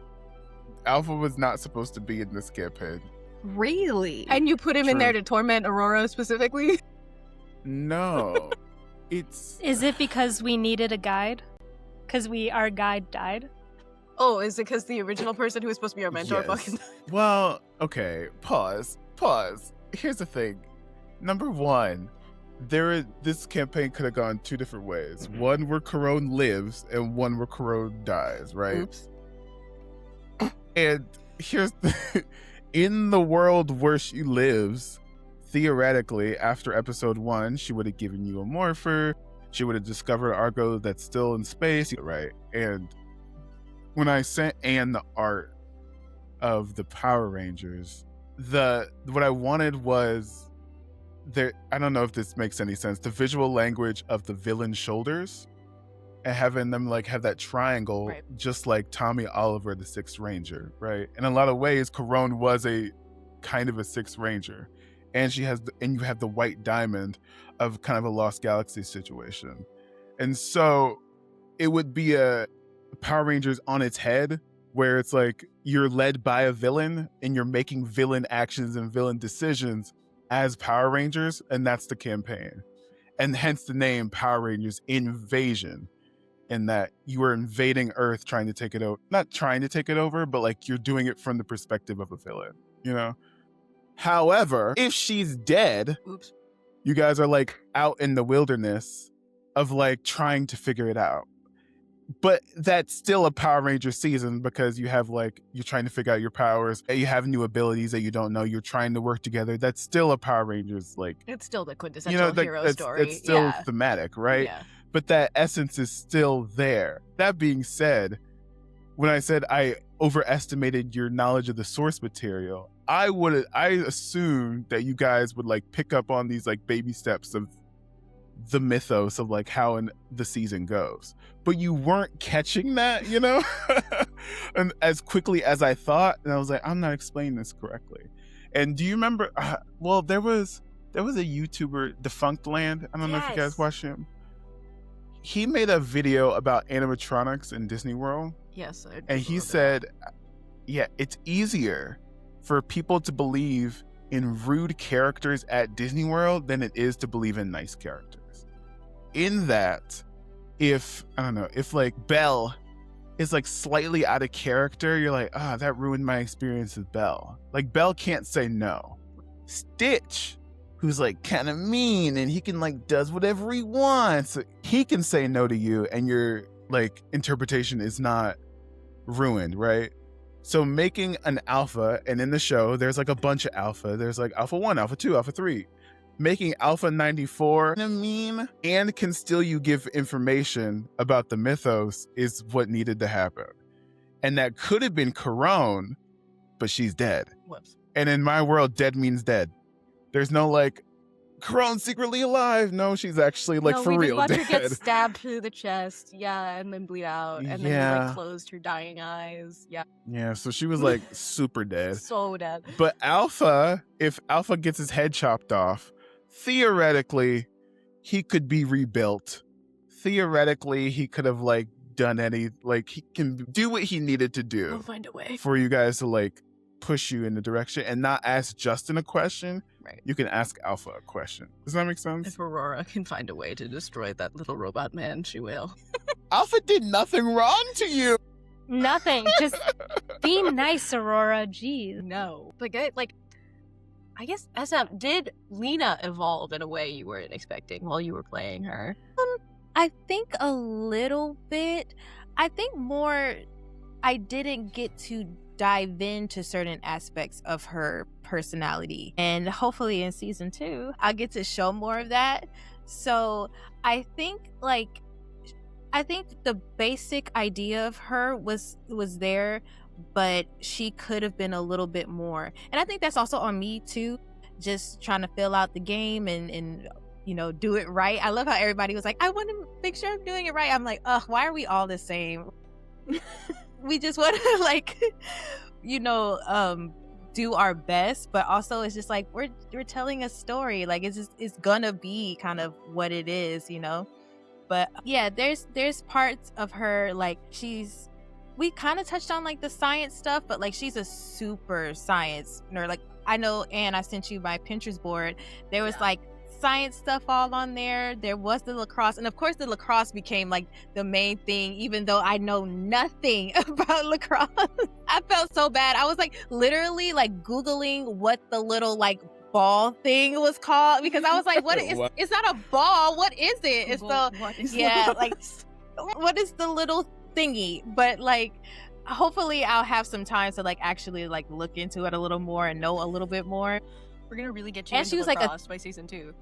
Alpha was not supposed to be in this campaign. Really? And you put him in True. there to torment Aurora specifically? No. It's... Is it because we needed a guide? Because our guide died? Oh, is it because the original person who was supposed to be our mentor Yes. fucking... Well, okay. Pause. Here's the thing. Number one, this campaign could have gone two different ways. One where Corone lives and one where Corone dies, right? Oops. And here's in the world where she lives, theoretically, after episode 1, she would have given you a morpher. She would have discovered Argo that's still in space, right? And when I sent Anne the art of the Power Rangers, what I wanted was I don't know if this makes any sense, the visual language of the villain's shoulders and having them like have that triangle, right, just like Tommy Oliver, the Sixth Ranger, right? In a lot of ways, Corone was a kind of a Sixth Ranger, and you have the white diamond of kind of a Lost Galaxy situation. And so it would be a Power Rangers on its head, where it's like you're led by a villain and you're making villain actions and villain decisions as Power Rangers, and that's the campaign. And hence the name Power Rangers Invasion, in that you are invading Earth trying to take it over. Not trying to take it over, but like you're doing it from the perspective of a villain, you know? However, if she's dead, Oops. you guys are like out in the wilderness of like trying to figure it out. But that's still a Power Ranger season, because you have like, you're trying to figure out your powers, and you have new abilities that you don't know, you're trying to work together. That's still a Power Rangers, like, It's still the quintessential hero story. it's still thematic, right? Yeah. But that essence is still there. That being said, when I said I overestimated your knowledge of the source material, I assumed that you guys would like pick up on these like baby steps of the mythos of like how the season goes, but you weren't catching that, you know, and as quickly as I thought. And I was like, I'm not explaining this correctly. And do you remember? Well, there was a YouTuber, Defunct Land. I don't know if you guys watch him. He made a video about animatronics in Disney World. Yes. And he said, yeah, it's easier for people to believe in rude characters at Disney World than it is to believe in nice characters. In that, if like Belle is like slightly out of character, you're like, that ruined my experience with Belle. Like Belle can't say no. Stitch, who's like kind of mean and he can like does whatever he wants, he can say no to you and your like interpretation is not ruined, right? So making an alpha, and in the show there's like a bunch of alpha, there's like alpha 1, alpha 2, alpha 3, making alpha 94 and can still you give information about the mythos is what needed to happen. And that could have been Corone, but she's dead. Whoops. And in my world, dead means dead. There's no like Corone's secretly alive. No, she's actually like for real watch dead. her get stabbed through the chest, and then bleed out, and then we like closed her dying eyes. Yeah, so she was like super dead. So dead. But Alpha, if Alpha gets his head chopped off, theoretically, he could be rebuilt. Theoretically, he could have like done he can do what he needed to do. We'll find a way for you guys to like push you in the direction and not ask Justin a question. Right. You can ask Alpha a question. Does that make sense? If Aurora can find a way to destroy that little robot man, she will. Alpha did nothing wrong to you. Nothing. Just be nice, Aurora. Jeez. No. I I guess SM, did Lena evolve in a way you weren't expecting while you were playing her? I think a little bit. I think more I didn't get to dive into certain aspects of her personality. And hopefully in season 2, I'll get to show more of that. So I think the basic idea of her was there, but she could have been a little bit more. And I think that's also on me too, just trying to fill out the game and do it right. I love how everybody was like, I want to make sure I'm doing it right. I'm like, ugh, why are we all the same? We just want to do our best, but also it's just like we're telling a story. Like it's gonna be kind of what it is, But yeah, there's parts of her like we kind of touched on like the science stuff, but like she's a super science nerd. Like I know, Anne, I sent you my Pinterest board. There was like science stuff all on there. There was the lacrosse, and of course the lacrosse became like the main thing, even though I know nothing about lacrosse. I felt so bad. I was like literally like Googling what the little like ball thing was called, because I was like, what is it's not a ball, what is it? It's like what is the little thingy? But like hopefully I'll have some time to like actually like look into it a little more and know a little bit more. We're gonna really get you and into she was lacrosse by season 2.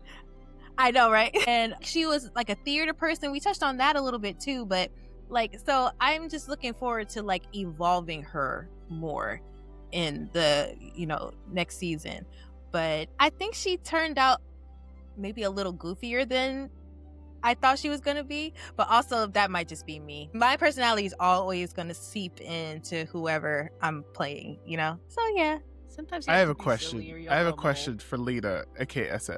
I know, right? And she was like a theater person. We touched on that a little bit too, but like, so I'm just looking forward to like evolving her more in the next season. But I think she turned out maybe a little goofier than I thought she was gonna be, but also that might just be me. My personality is always gonna seep into whoever I'm playing, So yeah. Sometimes I have a question. I have a question for Lena, aka SM.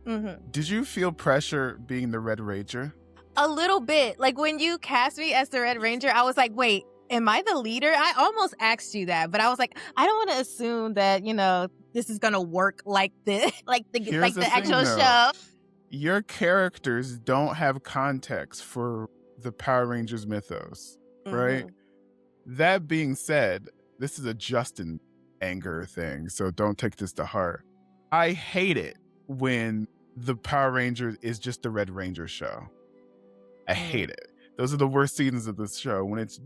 Mm-hmm. Did you feel pressure being the Red Ranger? A little bit. Like when you cast me as the Red Ranger, I was like, wait, am I the leader? I almost asked you that, but I was like, I don't want to assume that, this is gonna work like this, like the actual show. Your characters don't have context for the Power Rangers mythos, right? Mm-hmm. That being said, this is a Justin anger thing, so don't take this to heart. I hate it when the Power Rangers is just the Red Ranger show. I hate it. Those are the worst seasons of this show, when it's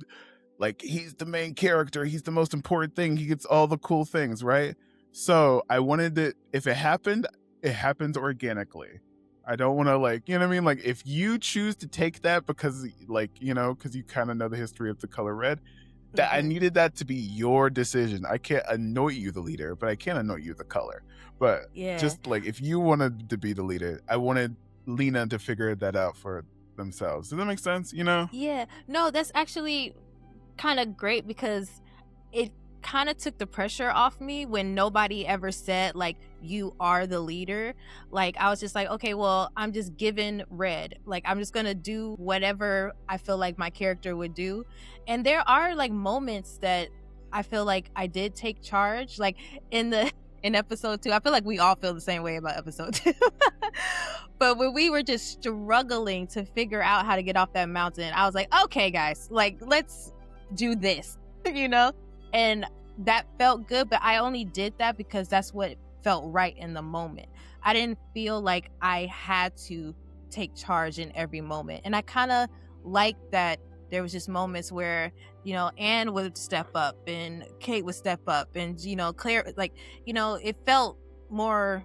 like he's the main character, he's the most important thing, he gets all the cool things, right? So I wanted it, if it happened, it happens organically. I don't want to like, you know what I mean? Like if you choose to take that because like, because you kind of know the history of the color red, that I needed that to be your decision. I can't anoint you the leader, but I can anoint you the color. But just like if you wanted to be the leader, I wanted Lena to figure that out for themselves. Does that make sense? Yeah. No, that's actually kind of great, because it kind of took the pressure off me when nobody ever said like you are the leader. Like I was just like, okay, well, I'm just given red, like I'm just gonna do whatever I feel like my character would do. And there are like moments that I feel like I did take charge, like in episode 2. I feel like we all feel the same way about episode 2. But when we were just struggling to figure out how to get off that mountain, I was like, okay guys, like let's do this, and that felt good. But I only did that because that's what felt right in the moment. I didn't feel like I had to take charge in every moment. And I kind of like that there was just moments where, Anne would step up and Kate would step up and, Claire, like, it felt more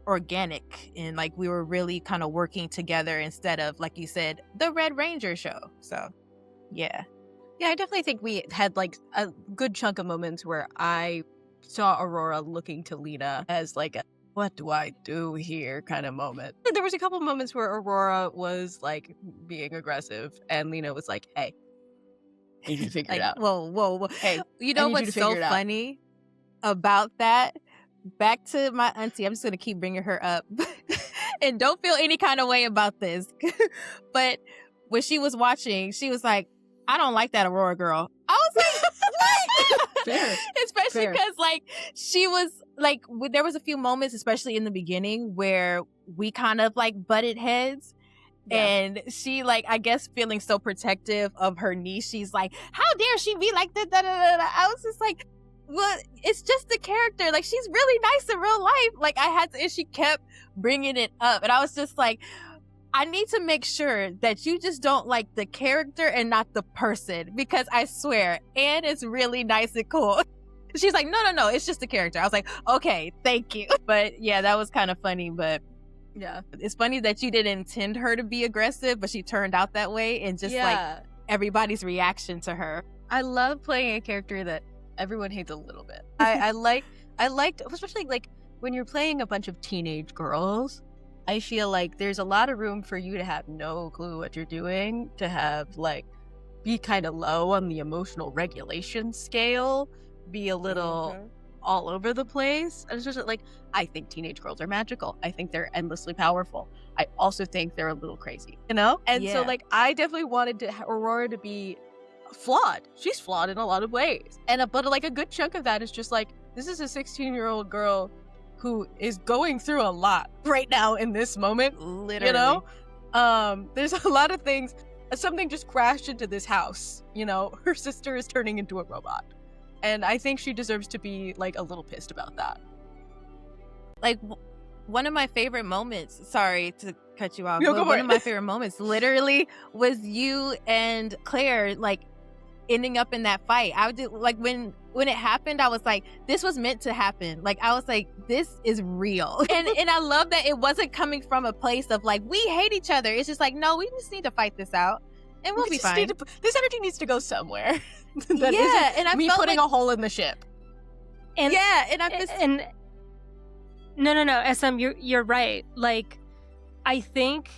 organic and like we were really kind of working together instead of, like you said, the Red Ranger show. So, yeah. Yeah, I definitely think we had like a good chunk of moments where I saw Aurora looking to Lena as like a, what do I do here kind of moment. There was a couple moments where Aurora was like being aggressive and Lena was like, hey, you need to figure it out. Whoa. Hey, you know what's so funny about that? Back to my auntie. I'm just going to keep bringing her up. And don't feel any kind of way about this. But when she was watching, she was like, I don't like that Aurora girl. I was like, what? Fair. Especially because, like, she was, like, there was a few moments, especially in the beginning, where we kind of, like, butted heads. Yeah. And she, like, I guess feeling so protective of her niece, she's like, how dare she be like that? I was just like, well, it's just the character. Like, she's really nice in real life. Like, and she kept bringing it up. And I was just like, I need to make sure that you just don't like the character and not the person, because I swear, Anne is really nice and cool. She's like, no, it's just the character. I was like, okay, thank you. But yeah, that was kind of funny. But Yeah. it's funny that you didn't intend her to be aggressive, but she turned out that way, and just like everybody's reaction to her. I love playing a character that everyone hates a little bit. I liked, especially like when you're playing a bunch of teenage girls, I feel like there's a lot of room for you to have no clue what you're doing, to have like be kind of low on the emotional regulation scale, be a little all over the place. And it's just like, I think teenage girls are magical. I think they're endlessly powerful. I also think they're a little crazy, you know? And so like, I definitely wanted Aurora to be flawed. She's flawed in a lot of ways. But like a good chunk of that is just like, this is a 16-year-old girl who is going through a lot right now in this moment. Literally. You know? There's a lot of things. Something just crashed into this house, you know? Her sister is turning into a robot. And I think she deserves to be like a little pissed about that. Like, one of my favorite moments, sorry to cut you off, No, but one of my favorite moments literally was you and Claire like ending up in that fight. I would like when it happened, I was like, this was meant to happen. Like, I was like, this is real. And I love that it wasn't coming from a place of like, we hate each other. It's just like, no, we just need to fight this out and we'll be fine. This energy needs to go somewhere. And I me felt putting like a hole in the ship. And and no, SM, you're right. Like, I think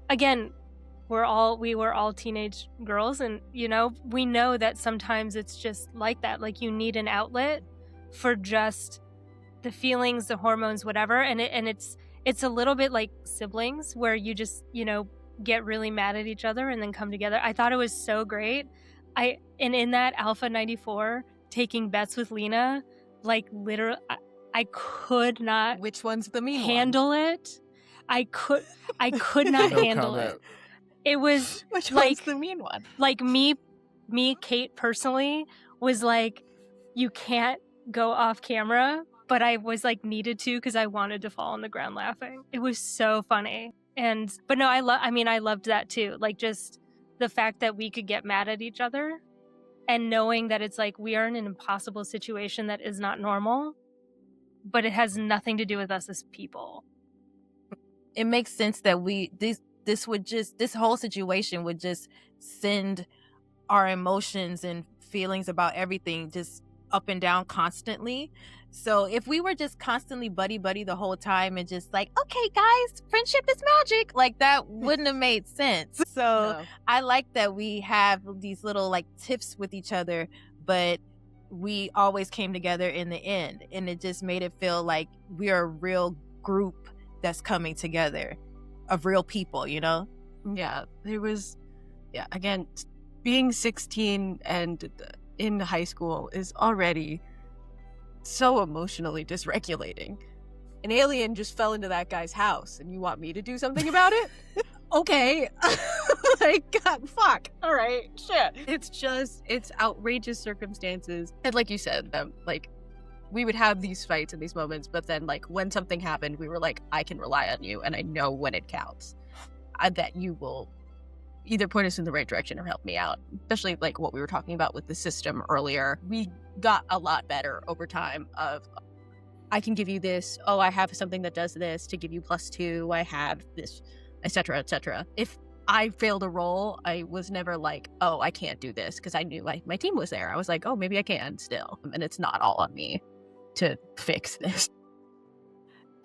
again, we were all teenage girls, and you know, we know that sometimes it's just like that. Like, you need an outlet for just the feelings, the hormones, whatever. And it's a little bit like siblings, where you just, you know, get really mad at each other and then come together. I thought it was so great. And in that Alpha 94 taking bets with Lena, like literally, I could not. Which one's the mean handle one? it? I could not No handle comment. it. It was Which like, one's the mean one? like me, Kate personally was like, you can't go off camera, but I was like needed to because I wanted to fall on the ground laughing. It was so funny. But no, I loved that too. Like, just the fact that we could get mad at each other and knowing that it's like we are in an impossible situation that is not normal, but it has nothing to do with us as people. it makes sense that this whole situation would just send our emotions and feelings about everything just up and down constantly. So if we were just constantly buddy the whole time and just like, okay guys, friendship is magic, like that wouldn't have made sense. So No. I like that we have these little like tiffs with each other, but we always came together in the end, and it just made it feel like we're a real group that's coming together of real people, you know? Yeah, again, being 16 and in high school is already so emotionally dysregulating. An alien just fell into that guy's house and you want me to do something about it? Okay. Like, God, fuck. All right, shit. It's outrageous circumstances. And like you said, like, we would have these fights and these moments, but then like when something happened, we were like, I can rely on you and I know when it counts that you will either point us in the right direction or help me out. Especially like what we were talking about with the system earlier. We got a lot better over time of, I can give you this. Oh, I have something that does this to give you +2. I have this, etc., etc. If I failed a roll, I was never like, oh, I can't do this, because I knew my team was there. I was like, oh, maybe I can still. And it's not all on me to fix this.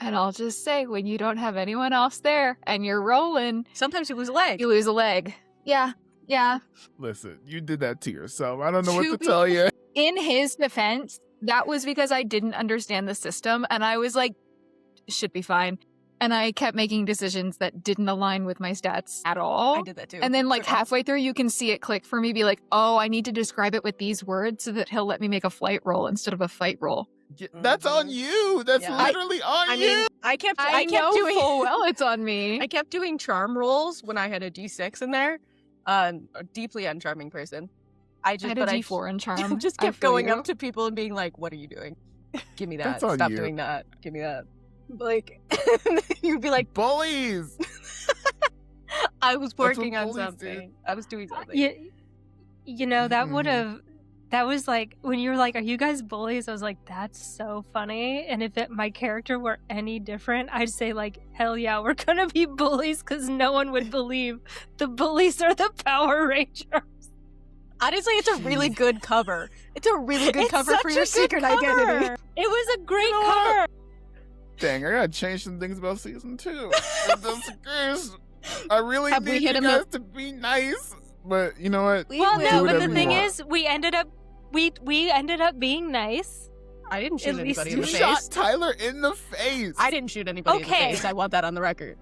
And I'll just say, when you don't have anyone else there and you're rolling, Sometimes you lose a leg. you lose a leg. Yeah. Listen, you did that to yourself. I don't know what To to be- tell you. In his defense, that was because I didn't understand the system, and I was like, should be fine. And I kept making decisions that didn't align with my stats at all. I did that too. And then like Sure. halfway through, you can see it click for me, be like, oh, I need to describe it with these words so that he'll let me make a flight roll instead of a fight roll. That's on you. That's Yeah. literally on I you. mean, I kept know doing full well it's on me. I kept doing charm rolls when I had a D6 in there. A deeply uncharming person. I I just, had but a I D4 in charm. just I kept feel going you. up to people and being like, "What are you doing? Give me that. That's on Stop you. doing that. Give me that." Like, you'd be like, Bullies. "I was what working on bullies do. something. I was doing something." You know, that would Mhm. have, that was like, when you were like, are you guys bullies? I was like, that's so funny. And if my character were any different, I'd say like, hell yeah, we're gonna be bullies because no one would believe the bullies are the Power Rangers. Honestly, it's a really good cover. It's a really good It's cover such for a your good secret cover. identity. It was a great know what? cover. Dang, I gotta change some things about season 2. I really Have we need hit you him guys to be nice, but you know what? We Well, will. no, Do but the whatever thing you want. is, we ended up being nice. I didn't shoot At least anybody in You the shot face. Tyler in the face. I didn't shoot anybody in Okay. the face. I want that on the record.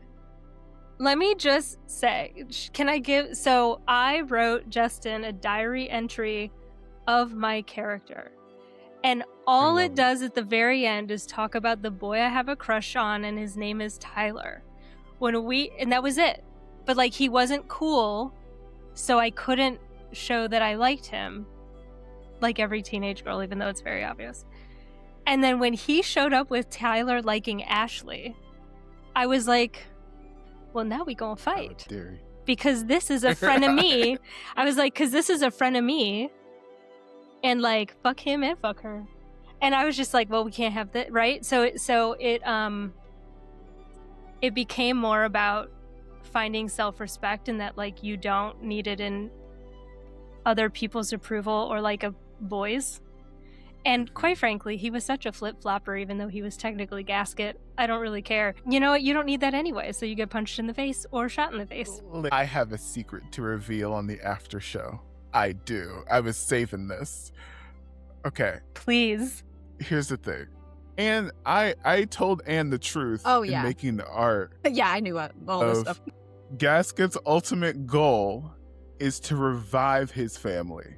Let me just say, can I give? So I wrote Justin a diary entry of my character. And all love it does at the very end is talk about the boy I have a crush on, and his name is Tyler. And that was it. But like, he wasn't cool, so I couldn't show that I liked him, like every teenage girl, even though it's very obvious. And then when he showed up with Tyler liking Ashley, I was like, well, now we gonna fight. Theory. Because this is a friend of me. I was like, because this is a friend of me. And like, fuck him and fuck her. And I was just like, well, we can't have that, right? So it became more about finding self-respect, and that like you don't need it in other people's approval or like a boy's. And quite frankly, he was such a flip-flopper, even though he was technically Gasket. I don't really care. You know what? You don't need that anyway, so you get punched in the face or shot in the face. I have a secret to reveal on the after show. I do. I was saving this. Okay, Please. here's the thing. And I told Anne the truth Oh, yeah. in making the art Yeah, I knew all this of stuff. Gasket's ultimate goal is to revive his family.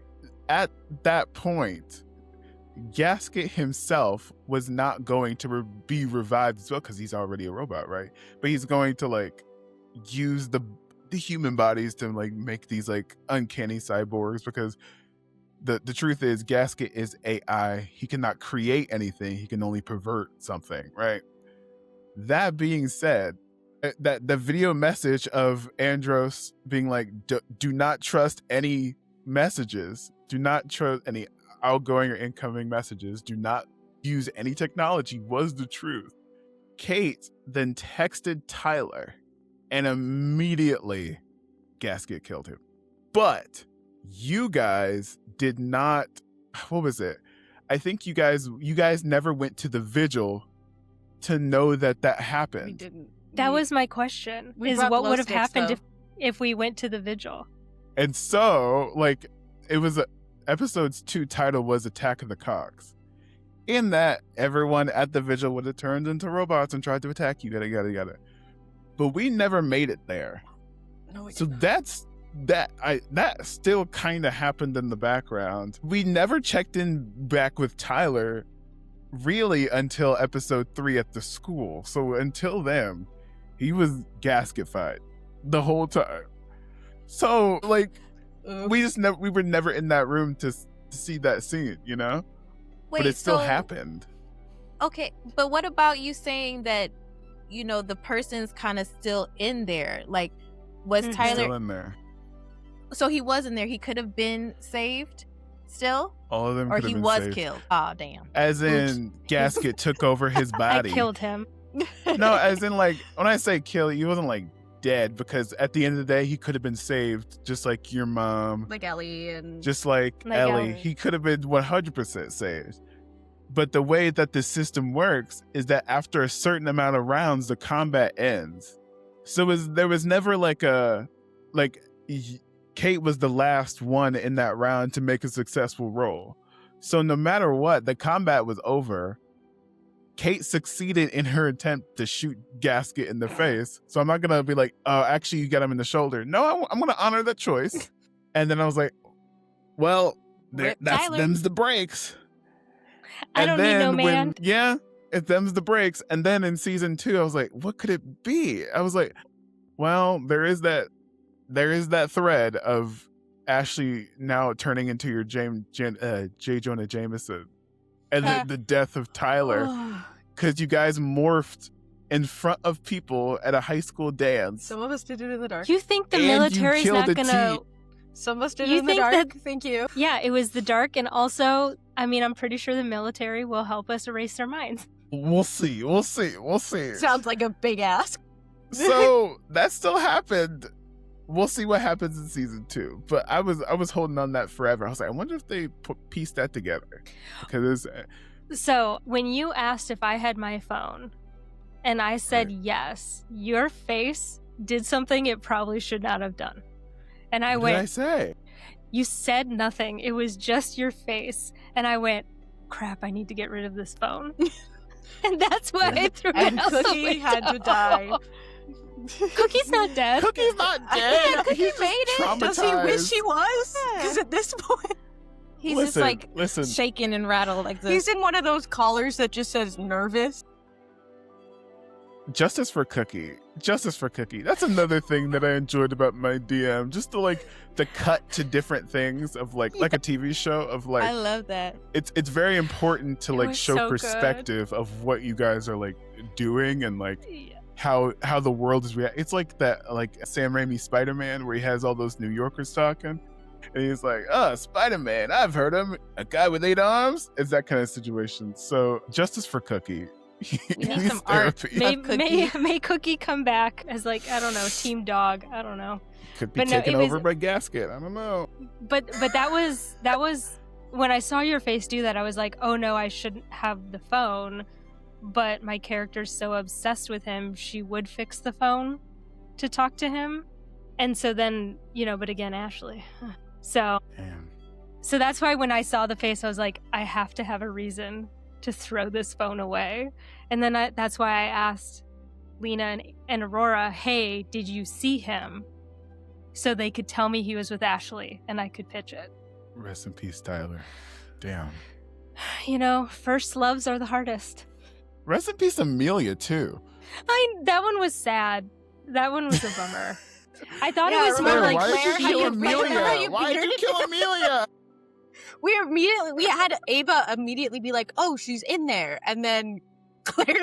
At that point, Gasket himself was not going to be revived as well, because he's already a robot, right? But he's going to like use the human bodies to like make these like uncanny cyborgs, because the truth is Gasket is AI. He cannot create anything. He can only pervert something, right? That being said, that the video message of Andros being like, do not trust any messages, do not trust any outgoing or incoming messages, do not use any technology, was the truth. Kate then texted Tyler, and immediately Gasket killed him. But you guys did not, what was it? I think you guys never went to the vigil to know that happened. We didn't. That was my question, we is brought what glow would have sticks, happened though. if we went to the vigil. And so, like, it was episode's 2 title was Attack of the Cogs. In that, everyone at the vigil would have turned into robots and tried to attack you, yada. But we never made it there. No, we So didn't. that still kind of happened in the background. We never checked in back with Tyler really until episode 3 at the school. So until then, he was gasket-fied the whole time. So like, we were never in that room to see that scene, you know? Wait, But it still so- happened. Okay, but what about you saying that, you know, the person's kind of still in there? Like, was Mhm. Tyler? Still in there. So he was in there. He could have been saved still, All of them or could have he been was saved. killed. Oh, damn. As in, Gasket took over his body. I killed him. No, as in, like, when I say kill, he wasn't like dead, because at the end of the day, he could have been saved, just like your mom, Like Ellie and just like Like Ellie. Ellie. He could have been 100% saved. But the way that the system works is that after a certain amount of rounds, the combat ends. So there was never Kate was the last one in that round to make a successful roll. So no matter what, the combat was over. Kate succeeded in her attempt to shoot Gasket in the face. So I'm not going to be like, oh, actually, you got him in the shoulder. No, I'm going to honor that choice. And then I was like, well, Rip Tyler. them's the breaks. I don't need no man. It them's the breaks. And then in season 2, I was like, what could it be? I was like, well, there is that thread of Ashley now turning into your J. Jonah Jameson, and then the death of Tyler, because you guys morphed in front of people at a high school dance. Some of us did it in the dark. You think the And you military's killed not a gonna? Some of us did You it in the think dark. that- Thank you. Yeah, it was the dark, and also, I mean, I'm pretty sure the military will help us erase their minds. We'll see. Sounds like a big ask. So that still happened. We'll see what happens in season 2. But I was holding on that forever. I was like, I wonder if they pieced that together, because So when you asked if I had my phone, and I said yes, your face did something it probably should not have done. And I what went, did I say? you said nothing. It was just your face. And I went, crap, I need to get rid of this phone. And that's why I threw And it out the Cookie had to window. die. Cookie's not dead. Cookie's not dead. Yeah, Cookie He's made it. Does he wish he was? Yeah. Because at this point, He's just like listen. shaking and rattled like this. he's in one of those collars that just says nervous. Justice for Cookie. That's another thing that I enjoyed about my DM. Just the cut to different things of like a TV show of like I love that. it's very important to It like was show so good. perspective of what you guys are like doing and like Yeah. how the world is reacting. It's like that like Sam Raimi Spider-Man where he has all those New Yorkers talking. And he's like, oh, Spider-Man, I've heard him. A guy with 8 arms? It's that kind of situation. So justice for Cookie. He need needs some art. therapy. May Cookie come back as like, I don't know, team dog. I don't know. Could be But no, taken it was- over by Gasket. I don't know. But that was when I saw your face do that, I was like, oh no, I shouldn't have the phone. But my character's so obsessed with him, she would fix the phone to talk to him. And so then, but again, Ashley. So Damn. so that's why when I saw the face, I was like, I have to have a reason to throw this phone away. And then that's why I asked Lena and Aurora, hey, did you see him? So they could tell me he was with Ashley and I could pitch it. Rest in peace, Tyler. Damn. First loves are the hardest. Rest in peace, Amelia, too. That one was sad. That one was a bummer. I thought Yeah, it was more remember like why did you Claire, kill how you- remember how Amelia? you Why did you bearded kill Amelia? We had Ava immediately be like, oh, she's in there. And then Claire,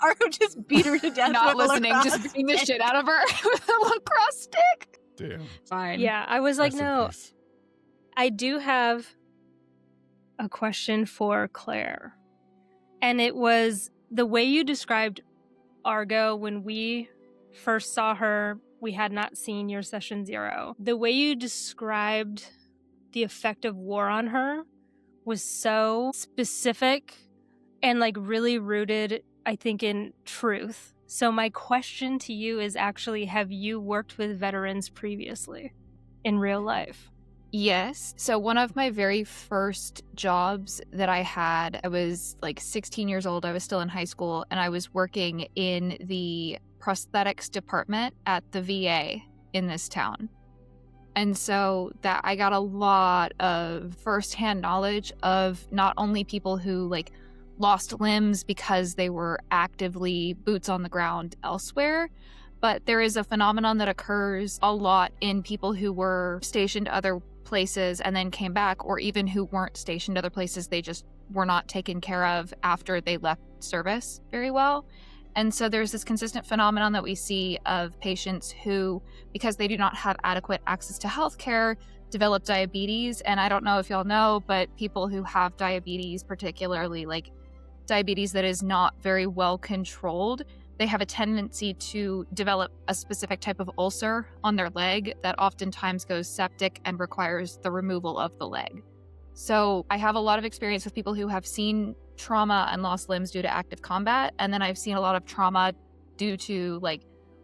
Argo just beat her to death. Not with a listening, lacrosse just beating the stick. shit out of her with a lacrosse stick. Damn. Fine. Yeah, I was like, Rest in no. peace. I do have a question for Claire. And it was the way you described Argo when we first saw her, we had not seen your session 0. The way you described the effect of war on her was so specific and like really rooted, I think, in truth. So my question to you is actually, have you worked with veterans previously in real life? Yes. So one of my very first jobs that I had, I was like 16 years old. I was still in high school and I was working in the prosthetics department at the VA in this town. And so that I got a lot of firsthand knowledge of not only people who like lost limbs because they were actively boots on the ground elsewhere, but there is a phenomenon that occurs a lot in people who were stationed other places and then came back, or even who weren't stationed other places, they just were not taken care of after they left service very well. And so there's this consistent phenomenon that we see of patients who, because they do not have adequate access to healthcare, develop diabetes. And I don't know if y'all know, but people who have diabetes, particularly like diabetes that is not very well controlled, they have a tendency to develop a specific type of ulcer on their leg that oftentimes goes septic and requires the removal of the leg. So I have a lot of experience with people who have seen trauma and lost limbs due to active combat. And then I've seen a lot of trauma due to like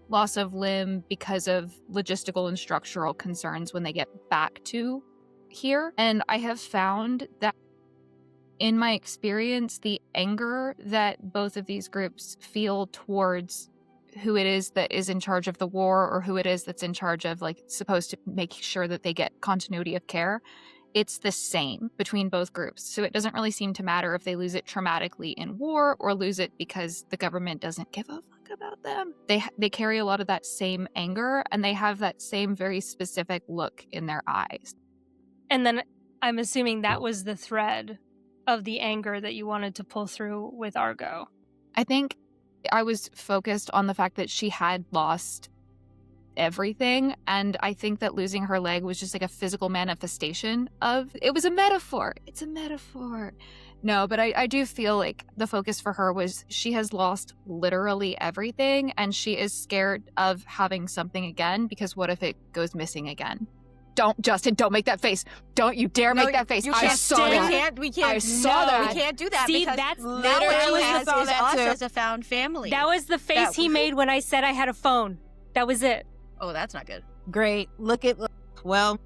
loss of limb because of logistical and structural concerns when they get back to here. And I have found that in my experience, the anger that both of these groups feel towards who it is that is in charge of the war, or who it is that's in charge of like supposed to make sure that they get continuity of care, it's the same between both groups. So it doesn't really seem to matter if they lose it traumatically in war or lose it because the government doesn't give a fuck about them. They carry a lot of that same anger, and they have that same very specific look in their eyes. And then I'm assuming that was the thread of the anger that you wanted to pull through with Argo. I think I was focused on the fact that she had lost everything, and I think that losing her leg was just like a physical manifestation of it. Was a metaphor. It's a metaphor. No, but I do feel like the focus for her was she has lost literally everything, and she is scared of having something again, because what if it goes missing again? Don't, Justin, don't make that face. Don't you dare make that face. I saw that. We can't. I saw that. We can't do that. See, because that's now literally what he has is us too. as a found family. That was the face he made when I said I had a phone. That was it. Oh, that's not good. Great. Well,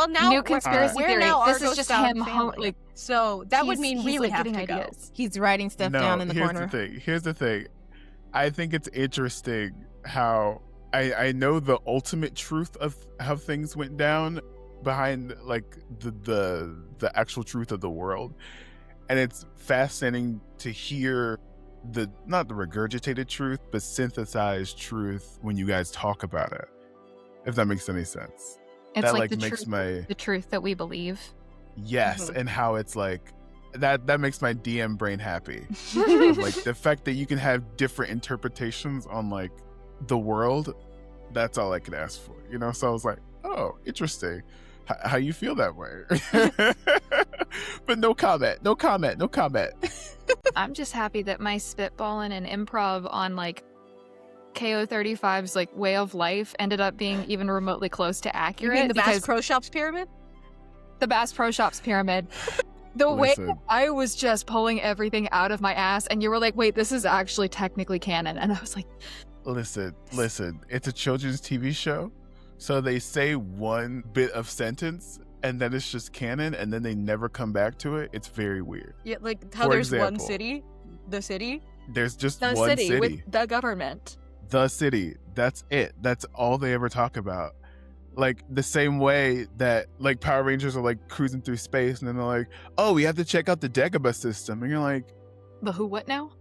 now New conspiracy we're theory. now This Argo's is just found him. family. Like, So that would mean we he's would like have getting to go. ideas. he's writing stuff down in the corner. Here's the thing. I think it's interesting how I know the ultimate truth of how things went down behind like the actual truth of the world, and it's fascinating to hear the not the regurgitated truth but synthesized truth when you guys talk about it, if that makes any sense. it's That like like the makes truth, my the truth that we believe. yes, Mhm. and how it's like that makes my DM brain happy. Of, like the fact that you can have different interpretations on like the world, that's all I could ask for, you know. So I was like, oh, interesting how you feel that way. But no comment. I'm just happy that my spitballing and improv on like KO35's like way of life ended up being even remotely close to You accurate. mean the Bass because Pro Shops pyramid? the Bass Pro Shops pyramid. The way Listen. I was just pulling everything out of my ass, and you were like, wait, this is actually technically canon. And I was like, Listen. It's a children's TV show, so they say one bit of sentence and then it's just canon, and then they never come back to it. It's very weird. Yeah, like how For there's example. one city, the city. There's just the one city with the government. The city. That's it. That's all they ever talk about. Like the same way that like Power Rangers are like cruising through space, and then they're like, "Oh, we have to check out the Dagobah system," and you're like, The who, what now?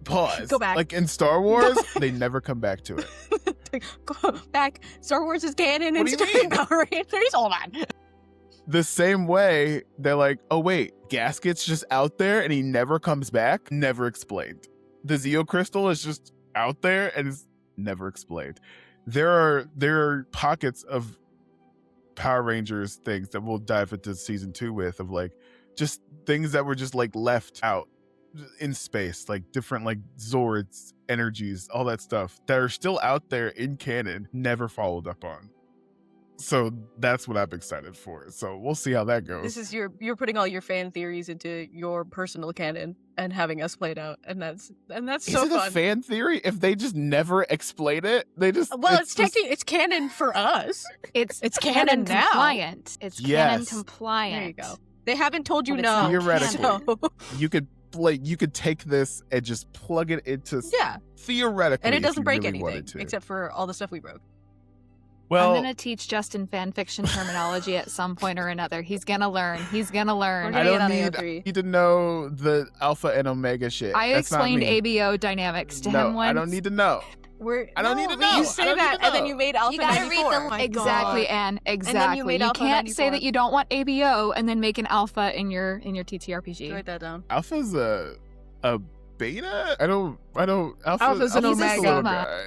"Pause." Go back. Like in Star Wars, they never come back to it. Go back. Star Wars is canon What and do you mean? Power Rangers. Hold on. The same way they're like, "Oh wait, Gasket's just out there and he never comes back." Never explained. The Zeo Crystal is just out there and is never explained. There are pockets of Power Rangers things that we'll dive into season 2 with, of like just things that were just like left out in space, like different like Zords, energies, all that stuff that are still out there in canon, never followed up on. So that's what I'm excited for. So we'll see how that goes. This is you're putting all your fan theories into your personal canon and having us play it out, and that's Is so it fun. a fan theory if they just never explain it? They just Well, it's just- technically it's canon for us. It's canon now. compliant. It's canon Yes. compliant. There you go. They haven't told you But it's no. not Theoretically. So, you could take this and just plug it into yeah, theoretically, and it if doesn't you break really wanted anything to. except for all the stuff we broke. Well, I'm gonna teach Justin fan fiction terminology at some point or another. He's gonna learn. He's gonna learn. We're I gonna don't get on need AO3. to know the alpha and omega shit. I That's not explained me. ABO dynamics to No, him once. I don't need to know. I don't need to know. You I say don't need that, to and then know. you made Alpha You gotta 94. read the Oh my Exactly, God. Anne. then you Exactly. made You Alpha can't say 94. that you don't want ABO and then make an alpha in your TTRPG. Write that down. Alpha's a beta. I don't. Alpha's an just a omega. little guy.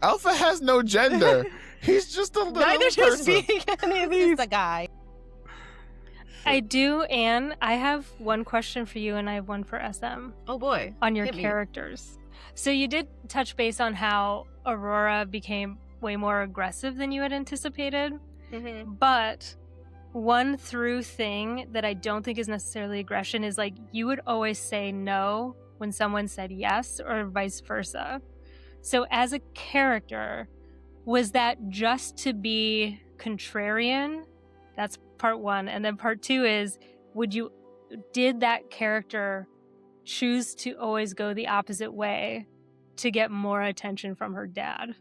Alpha has no gender. He's just a little Neither does person. being any of He's these. the guy. I do, Anne. I have one question for you, and I have one for SM Oh boy. on your Hit me. characters. So you did touch base on how Aurora became way more aggressive than you had anticipated, Mm-hmm. but one through thing that I don't think is necessarily aggression is like you would always say no when someone said yes, or vice versa. So as a character, was that just to be contrarian? That's part one. And then part two is, did that character choose to always go the opposite way to get more attention from her dad?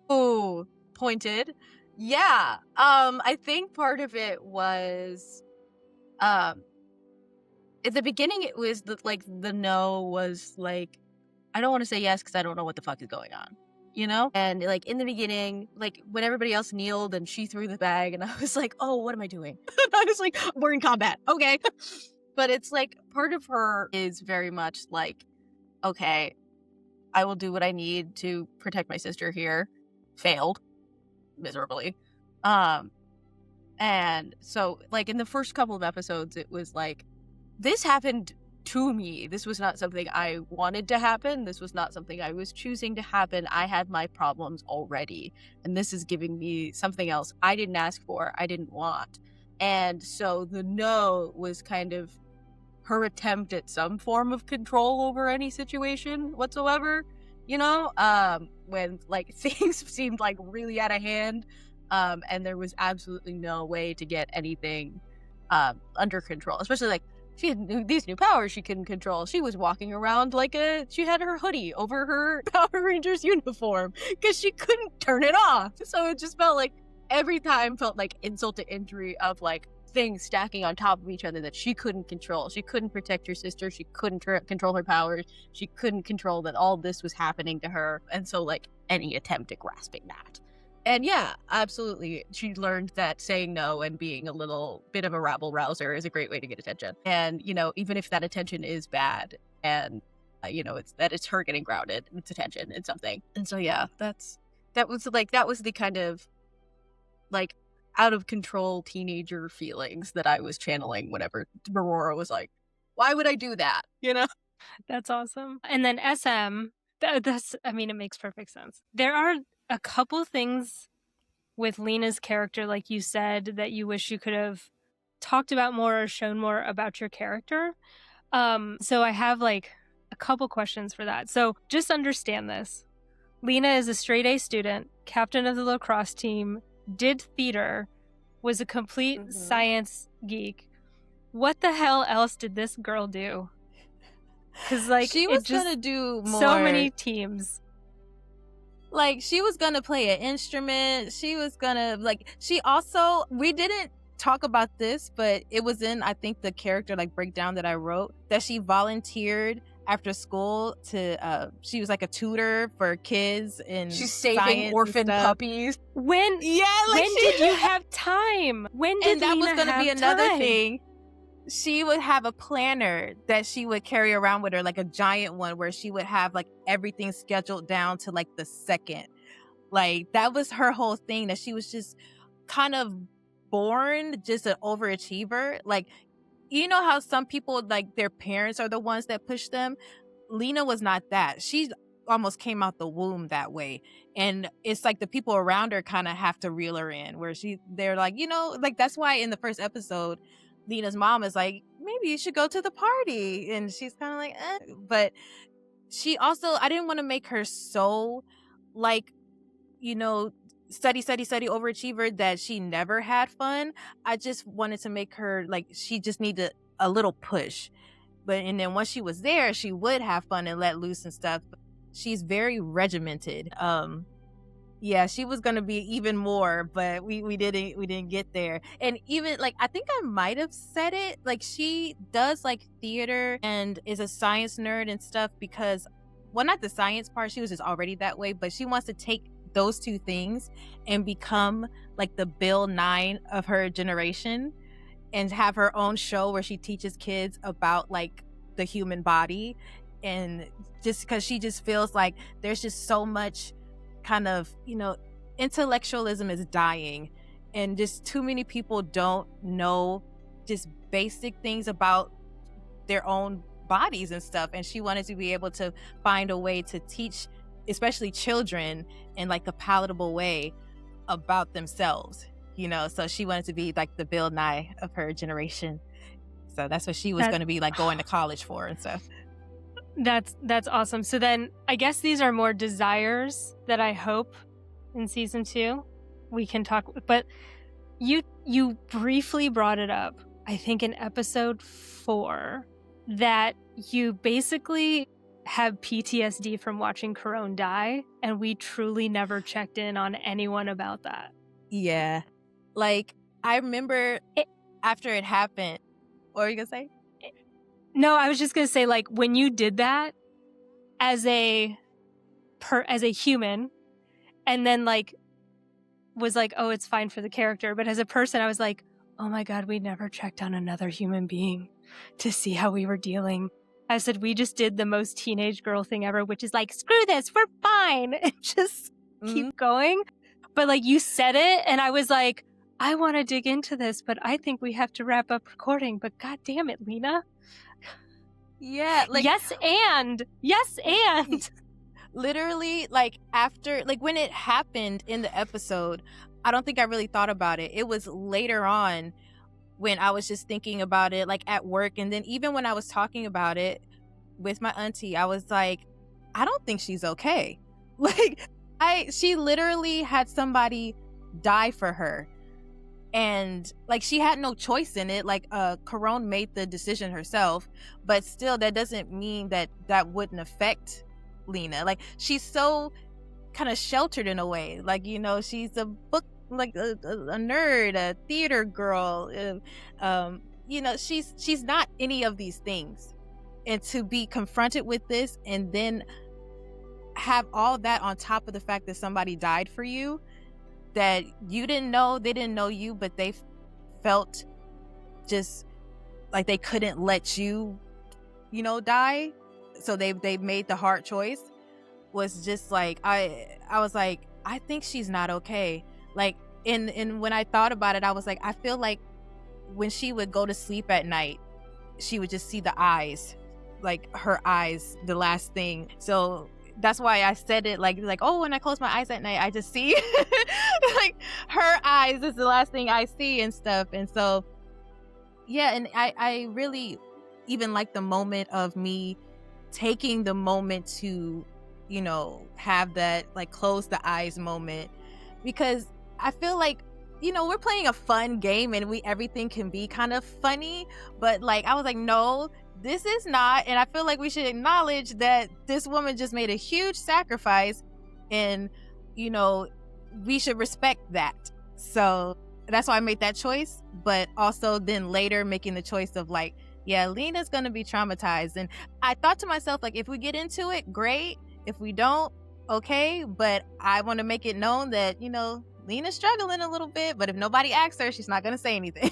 Oh, pointed. Yeah. I think part of it was at the beginning it was the no was like I don't want to say yes because I don't know what the fuck is going on, you know? And like in the beginning, like when everybody else kneeled and she threw the bag and I was like, oh, what am I doing? I was like, we're in combat. Okay. But it's like part of her is very much like, okay, I will do what I need to protect my sister here. Failed miserably. And so like in the first couple of episodes, it was like, this happened to me. This was not something I wanted to happen. This was not something I was choosing to happen. I had my problems already. And this is giving me something else I didn't ask for, I didn't want. And so the no was kind of her attempt at some form of control over any situation whatsoever, you know, when like things seemed like really out of hand, and there was absolutely no way to get anything under control, especially like she had these new powers she couldn't control. She was walking around like she had her hoodie over her Power Rangers uniform because she couldn't turn it off. So it just felt like every time felt like insult to injury of like things stacking on top of each other that she couldn't control. She couldn't protect her sister. She couldn't control her powers. She couldn't control that all this was happening to her. And so like any attempt at grasping that. And yeah, absolutely. She learned that saying no and being a little bit of a rabble rouser is a great way to get attention. And, you know, even if that attention is bad and, you know, it's her getting grounded, it's attention, it's something. And so, yeah, that was the kind of like out of control teenager feelings that I was channeling whenever Aurora was like, why would I do that? You know? That's awesome. And then SM, it makes perfect sense. There are a couple things with Lena's character, like you said, that you wish you could have talked about more or shown more about your character. So I have like a couple questions for that. So just understand this. Lena is a straight A student, captain of the lacrosse team, did theater, was a complete science geek. What the hell else did this girl do? Because like she was gonna do more. So many teams. Like she was gonna play an instrument. She was gonna she also, we didn't talk about this, but it was in, I think, the character like breakdown that I wrote, that she volunteered after school to she was like a tutor for kids and she's saving orphan puppies. When did you have time? When did and that Lena was going to be have another time? thing. She would have a planner that she would carry around with her, like a giant one, where she would have like everything scheduled down to like the second. Like that was her whole thing, that she was just kind of born just an overachiever. Like, you know how some people, like their parents are the ones that push them? Lena was not that. She almost came out the womb that way. And it's like the people around her kind of have to reel her in, where they're like, you know, like that's why in the first episode, Lena's mom is like, maybe you should go to the party. And she's kind of like, eh. But she also, I didn't want to make her so like, you know, study overachiever that she never had fun. I just wanted to make her like, she just needed a little push. And then once she was there, she would have fun and let loose and stuff. She's very regimented. Yeah, she was gonna be even more, but we didn't get there. And even like, I think I might have said it, like she does like theater and is a science nerd and stuff, because, well, not the science part, she was just already that way, but she wants to take those two things and become like the Bill Nye of her generation and have her own show where she teaches kids about like the human body. And just because she just feels like there's just so much kind of, you know, intellectualism is dying, and just too many people don't know just basic things about their own bodies and stuff. And she wanted to be able to find a way to teach, especially children, in like a palatable way about themselves, you know. So she wanted to be like the Bill Nye of her generation. So that's what she was going to be like going to college for and stuff. That's awesome. So then I guess these are more desires that I hope in season 2 we can talk, but you briefly brought it up, I think in episode 4, that you basically have PTSD from watching Corone die, and we truly never checked in on anyone about that. Yeah. Like, I remember after it happened, what were you gonna say? No, I was just going to say, like, when you did that, as a human, and then like was like, oh, it's fine for the character. But as a person, I was like, oh my God, we never checked on another human being to see how we were dealing. I said, we just did the most teenage girl thing ever, which is like, screw this, we're fine. And just keep going. But like you said it, and I was like, I want to dig into this, but I think we have to wrap up recording. But God damn it, Lena. Yeah. Like, yes, and. Literally, like after, like when it happened in the episode, I don't think I really thought about it. It was later on when I was just thinking about it, like at work. And then even when I was talking about it with my auntie, I was like, I don't think she's okay. Like, she literally had somebody die for her. And like, she had no choice in it. Like, Corone made the decision herself, but still that doesn't mean that that wouldn't affect Lena. Like, she's so kind of sheltered in a way. Like, you know, she's a book, like a nerd, a theater girl. You know, she's not any of these things. And to be confronted with this and then have all that on top of the fact that somebody died for you that you didn't know, they didn't know you, but they felt just like they couldn't let you, you know, die. So they made the hard choice, was just like, I was like, I think she's not okay. Like, and when I thought about it, I was like, I feel like when she would go to sleep at night, she would just see the eyes, like her eyes, the last thing. So that's why I said it like, oh, when I close my eyes at night, I just see like her eyes is the last thing I see and stuff. And so, yeah. And I really even like the moment of me taking the moment to, you know, have that like close the eyes moment, because I feel like, you know, we're playing a fun game and everything can be kind of funny, but like I was like, no, this is not. And I feel like we should acknowledge that this woman just made a huge sacrifice, and, you know, we should respect that. So that's why I made that choice. But also then later making the choice of like, yeah, Lena's gonna be traumatized. And I thought to myself, like, if we get into it, great. If we don't, okay. But I want to make it known that, you know, Lena's struggling a little bit, but if nobody asks her, she's not gonna say anything.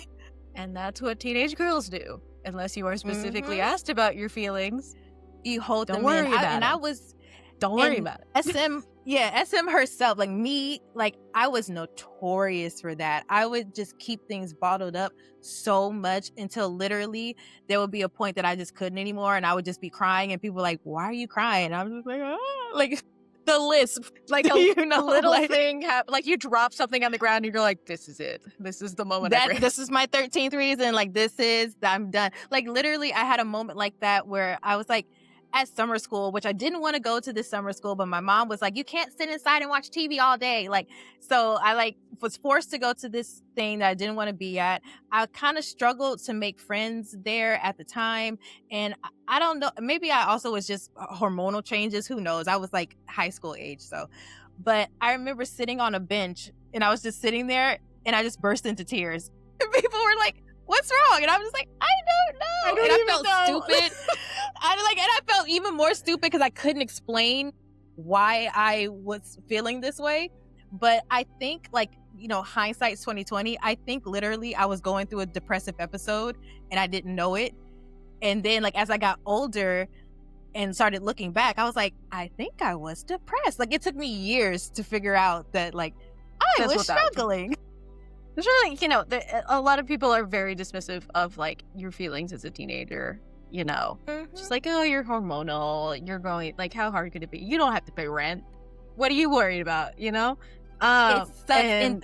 And that's what teenage girls do. Unless you are specifically asked about your feelings, you hold don't them worry in. about it. Don't worry about it. SM herself, like me, like I was notorious for that. I would just keep things bottled up so much until literally there would be a point that I just couldn't anymore, and I would just be crying, and people were like, "Why are you crying?" And I'm just like, "Oh," like the lisp, like a, you know, a little like, thing, like you drop something on the ground, and you're like, "This is it. This is the moment." This is my 13th reason. Like, I'm done. Like, literally, I had a moment like that where I was like, at summer school, which I didn't want to go to this summer school, but my mom was like, you can't sit inside and watch TV all day. Like, so I like was forced to go to this thing that I didn't want to be at. I kind of struggled to make friends there at the time. And I don't know, maybe I also was just hormonal changes. Who knows? I was like high school age. So, but I remember sitting on a bench and I was just sitting there and I just burst into tears. And people were like, what's wrong? And I was just like, I don't know. And I felt stupid. I felt even more stupid because I couldn't explain why I was feeling this way. But I think, like, you know, hindsight's 2020. I think literally I was going through a depressive episode and I didn't know it. And then, like, as I got older and started looking back, I was like, I think I was depressed. Like, it took me years to figure out that, like, I was struggling. There's really, you know, a lot of people are very dismissive of like your feelings as a teenager, you know, just like, oh, you're hormonal, you're going, like, how hard could it be? You don't have to pay rent. What are you worried about? You know? And then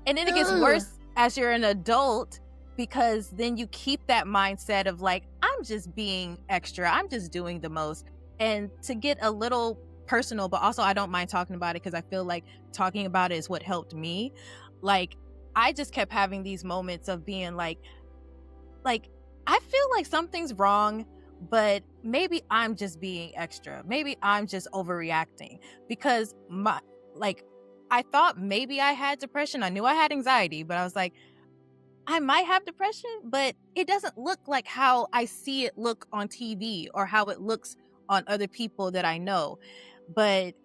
it gets worse as you're an adult, because then you keep that mindset of like, I'm just being extra. I'm just doing the most. And to get a little personal, but also I don't mind talking about it because I feel like talking about it is what helped me. Like, I just kept having these moments of being like I feel like something's wrong, but maybe I'm just being extra. Maybe I'm just overreacting, because I thought maybe I had depression. I knew I had anxiety, but I was like, I might have depression, but it doesn't look like how I see it look on TV or how it looks on other people that I know. But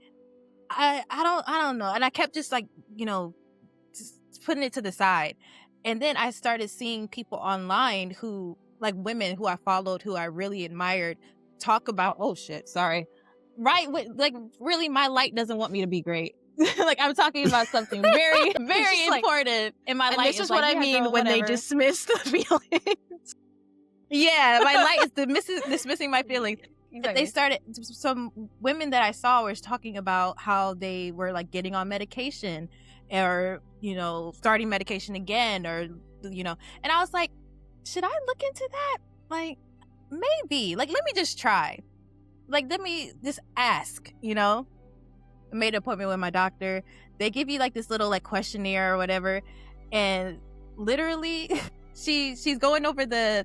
I don't know. And I kept just like, just putting it to the side. And then I started seeing people online who, like women who I followed, who I really admired, talk about, oh shit, sorry. Right. Like, really, my light doesn't want me to be great. Like, I'm talking about something very, very important in my And light. this is what I mean girl, when they whatever. dismiss the feelings. Yeah, my light is dismissing my feelings. Exactly. They started, some women that I saw were talking about how they were like getting on medication or, starting medication again or, and I was like, should I look into that? Like, maybe. Like, let me just try. Like, let me just ask, I made an appointment with my doctor. They give you like this little like questionnaire or whatever. And literally she's going over the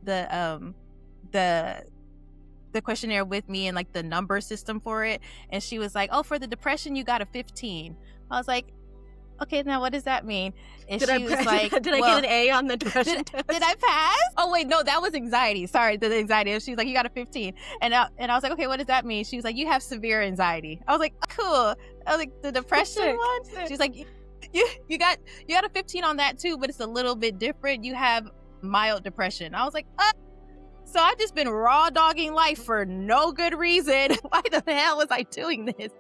questionnaire with me and like the number system for it. And she was like, oh, for the depression, you got a 15. I was like, okay, now what does that mean? And Did she I was like, did I get an A on the depression test? did I pass? Oh wait, no, that was anxiety. Sorry, the anxiety. She's like, you got a 15. And I was like, okay, what does that mean? She was like, you have severe anxiety. I was like, cool. I was like, the depression one? She's like, you got a 15 on that too, but it's a little bit different. You have mild depression. I was like, so I've just been raw dogging life for no good reason. Why the hell was I doing this?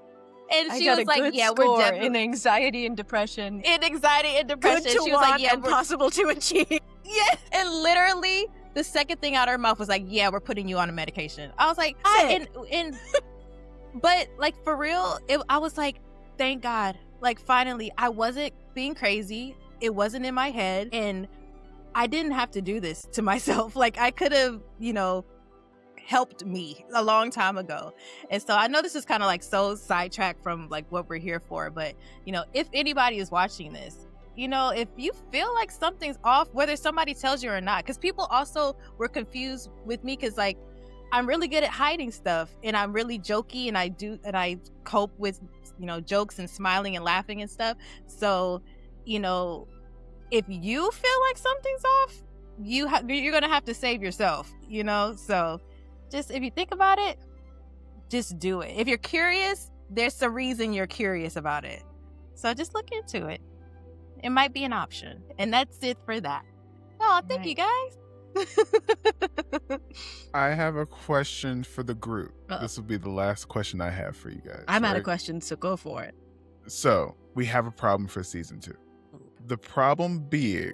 And she was like, yeah, we're definitely in anxiety and depression. in anxiety and depression. Good to She was like, yeah, impossible to achieve. yeah. And literally the second thing out of her mouth was like, yeah, we're putting you on a medication. I was like, but like for real, I was like, thank God. Like finally, I wasn't being crazy. It wasn't in my head. And I didn't have to do this to myself. Like I could have, helped me a long time ago. And so I know this is kind of like so sidetracked from like what we're here for, but if anybody is watching this, if you feel like something's off, whether somebody tells you or not, because people also were confused with me because like I'm really good at hiding stuff and I'm really jokey and I cope with jokes and smiling and laughing and stuff. So if you feel like something's off, you're gonna have to save yourself, so just if you think about it, just do it. If you're curious, there's a reason you're curious about it. So just look into it. It might be an option. And that's it for that. Oh, thank you guys. I have a question for the group. This will be the last question I have for you guys. I'm out of questions, so go for it. So we have a problem for season 2. The problem being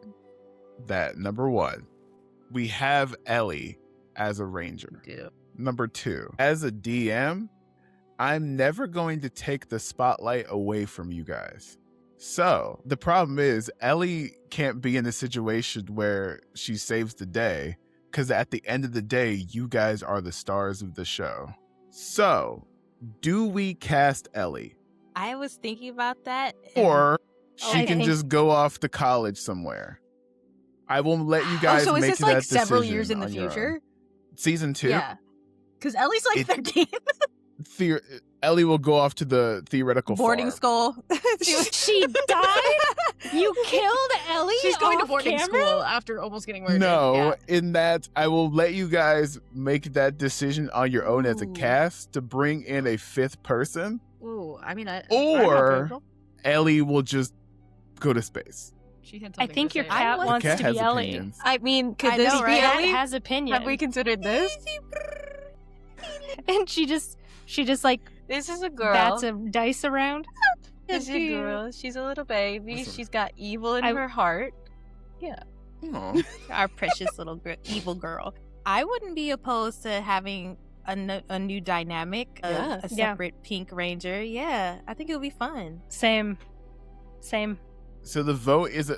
that number 1, we have Ellie as a ranger. Yeah. Number 2, as a DM, I'm never going to take the spotlight away from you guys. So the problem is Ellie can't be in a situation where she saves the day because at the end of the day, you guys are the stars of the show. So do we cast Ellie? I was thinking about that. Or she can just go off to college somewhere. I won't let you guys so is make this that like decision several years in the on your own. Future? Season 2? Yeah. Because Ellie's like 13. Ellie will go off to the theoretical boarding farm. school. She died? You killed Ellie? She's going to off boarding camera? school after almost getting murdered. No, Yeah. in that I will let you guys make that decision on your own as a Ooh. cast to bring in a 5th person, Ooh, I mean, I'm Or- not Ellie will just go to space. she had I something think to your say. cat The wants cat to has be Ellie. opinions. I mean, could I this know, be right? Cat Ellie? has opinion. Have we considered this? And she just like This is a girl. bats a dice around. This is a girl. She's a little baby. Listen. She's got evil in I- her heart. Aw. Our precious little evil girl. I wouldn't be opposed to having a new dynamic, Yeah. a Yeah. separate Pink Ranger. Yeah, I think it would be fun. Same. So the vote is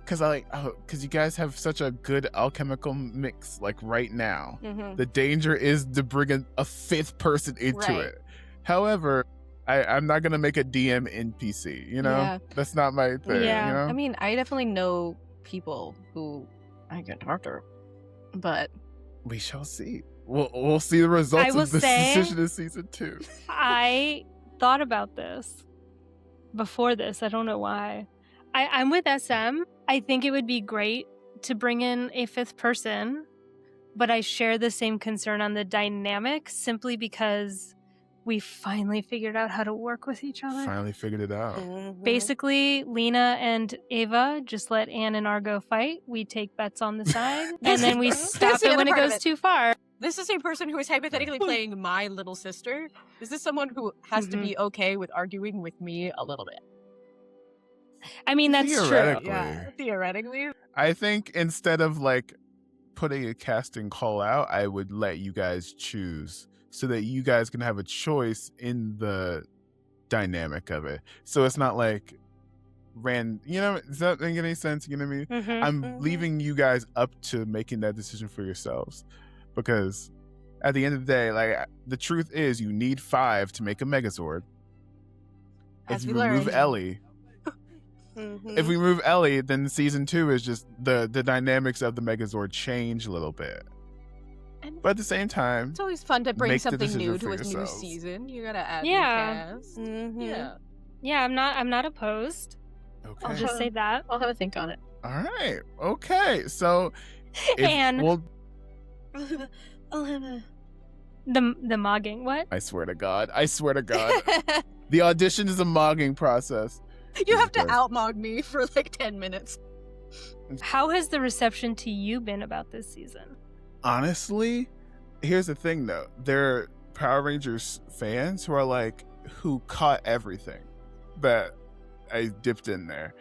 because you guys have such a good alchemical mix like right now. Mm-hmm. The danger is to bring a 5th person into Right. it. However, I'm not gonna make a DM NPC. Yeah. That's not my thing. Yeah. I mean, I definitely know people who I can talk to, but We shall see. We'll see the results I will of this say- decision in season 2. I thought about this before this. I don't know why. I'm with SM. I think it would be great to bring in a fifth person, but I share the same concern on the dynamic simply because we finally figured out how to work with each other. Finally figured it out. Basically, Lena and Ava just let Anne and Argo fight. We take bets on the side, and then we stop the it when other it part of goes it. too far. This is a person who is hypothetically playing my little sister. Is this someone who has to be okay with arguing with me a little bit? I mean, that's true. Theoretically. Yeah, theoretically. I think instead of like putting a casting call out, I would let you guys choose so that you guys can have a choice in the dynamic of it. So it's not like does that make any sense? You know what I mean? I'm leaving you guys up to making that decision for yourselves, because at the end of the day, like, the truth is you need 5 to make a Megazord. As If you we remove learned. Ellie, if we remove Ellie, then season 2 is just the dynamics of the Megazord change a little bit. But at the same time, It's always fun to bring make the something decision new for to a new yourselves. season. You gotta add Yeah. new cast. Yeah. Yeah, I'm not opposed. okay. I'll just say that. I'll have a think on it. All right. Okay. So, And well, I'll have a... the mogging, what? I swear to God. The audition is a mogging process. You have to Jesus Christ. outmog me for like 10 minutes. How has the reception to you been about this season? Honestly, here's the thing though. There are Power Rangers fans who caught everything that I dipped in there.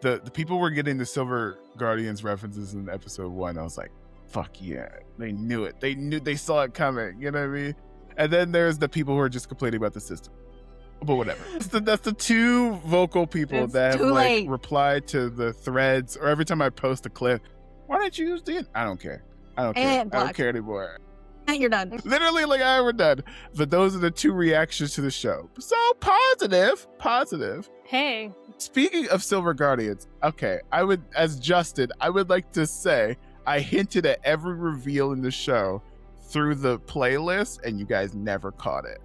The people were getting the Silver Guardians references in episode 1. I was like, fuck yeah. They knew it. They saw it coming. You know what I mean? And then there's the people who are just complaining about the system. But whatever. That's the 2 vocal people It's that have too late. replied to the threads, or every time I post a clip, why don't you use the... I don't care. And I don't blocked. care anymore. You're done. Literally, like, I were done. But those are the 2 reactions to the show. So positive. Hey, Speaking of Silver Guardians, okay, as Justin, I would like to say I hinted at every reveal in the show through the playlist, and you guys never caught it.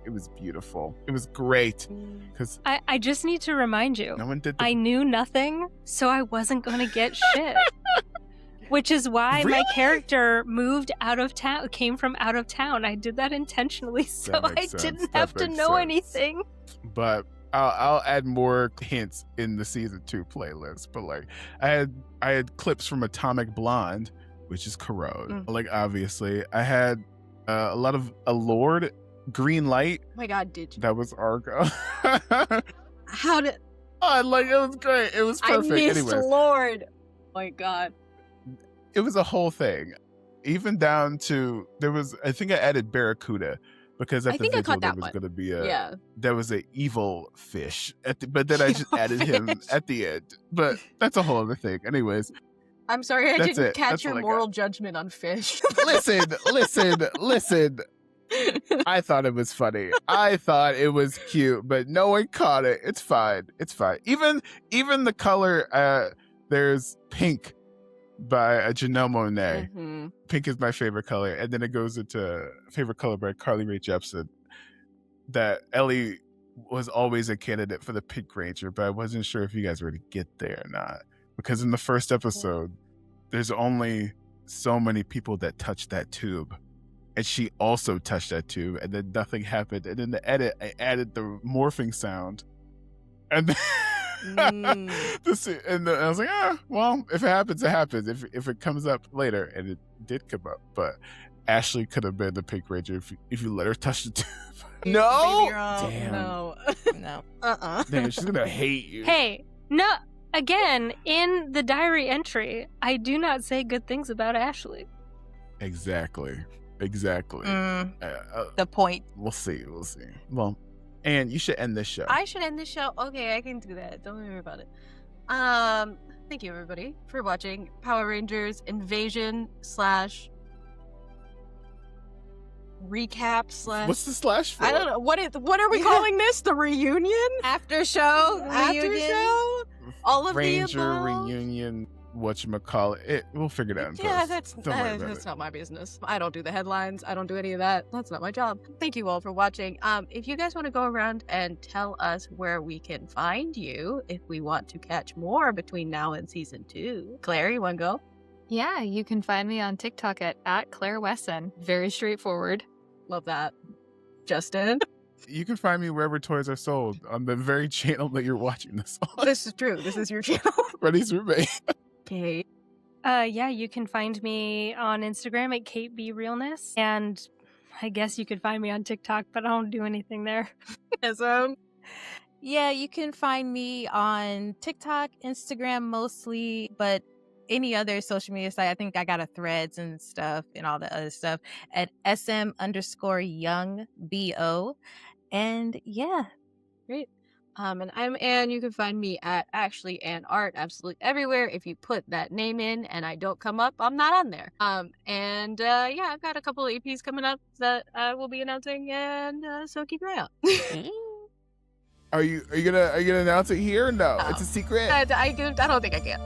It was beautiful. It was great. Because I just need to remind you, no one did I knew nothing, so I wasn't going to get shit. Which is why my Really? character moved out of town, came from out of town. I did that intentionally, so That I makes sense. didn't That have to makes know sense. anything. But I'll add more hints in the season 2 playlist. But like, I had clips from Atomic Blonde, which is Corrode. Like, obviously, I had a lot of Lord Green Light. Oh my God, did you? That was Argo. How did... Oh, like, it was great. It was perfect. I missed Anyways, Lord. Oh my God. it was a whole thing. Even down to, I think I added Barracuda. Because I at the think I vigil caught there that was one. going to be Yeah. there was an evil fish but then I just Evil added him fish. at the end. But that's a whole other thing. Anyways, I'm sorry I That's didn't it. catch That's your all I got. moral judgment on fish. listen. I thought it was funny. I thought it was cute, but no one caught it. It's fine. Even the color. There's pink by Janelle Monáe. Mhm. Pink is my favorite color, and then it goes into favorite color by Carly Rae Jepsen. That Ellie was always a candidate for the Pink Ranger, but I wasn't sure if you guys were to get there or not, because in the first episode, there's only so many people that touch that tube, and she also touched that tube, and then nothing happened. And in the edit, I added the morphing sound, and then and I was like, well, if it happens, it happens. If it comes up later, and it did come up, but Ashley could have been the Pink Ranger if you let her touch the tube. No, damn. No. No. Damn, she's gonna hate you. Hey, no, again, in the diary entry, I do not say good things about Ashley. Exactly. The point. We'll see. Well, and you should end this show. I should end the show. Okay, I can do that. Don't worry about it. Thank you everybody for watching Power Rangers Invasion / recap / What's the slash for? I don't know. What are we calling this? The reunion? After show. After show? All of Ranger the above? reunion whatchamacallit. We'll figure it out in Yeah, post. Don't worry about that's it. not my business. I don't do the headlines. I don't do any of that. That's not my job. Thank you all for watching. If you guys want to go around and tell us where we can find you, if we want to catch more between now and season 2. Claire, you want to go? Yeah, you can find me on TikTok at Claire Wesson. Very straightforward. Love that. Justin? You can find me wherever toys are sold on the very channel that you're watching this on. This is true. This is your channel. Ready's roommate. Okay. Yeah, you can find me on Instagram at Kate B Realness, and I guess you could find me on TikTok, but I don't do anything there. Yeah, you can find me on TikTok, Instagram mostly, but any other social media site. I think I got a Threads and stuff and all the other stuff at SM_youngbo. And yeah. Great. And I'm Anne. You can find me at Actually Anne Art absolutely everywhere. If you put that name in and I don't come up, I'm not on there. Yeah, I've got a couple of EPs coming up that I will be announcing, and so keep your eye out. Are you gonna announce it here? No, No. it's a secret. I don't think I can.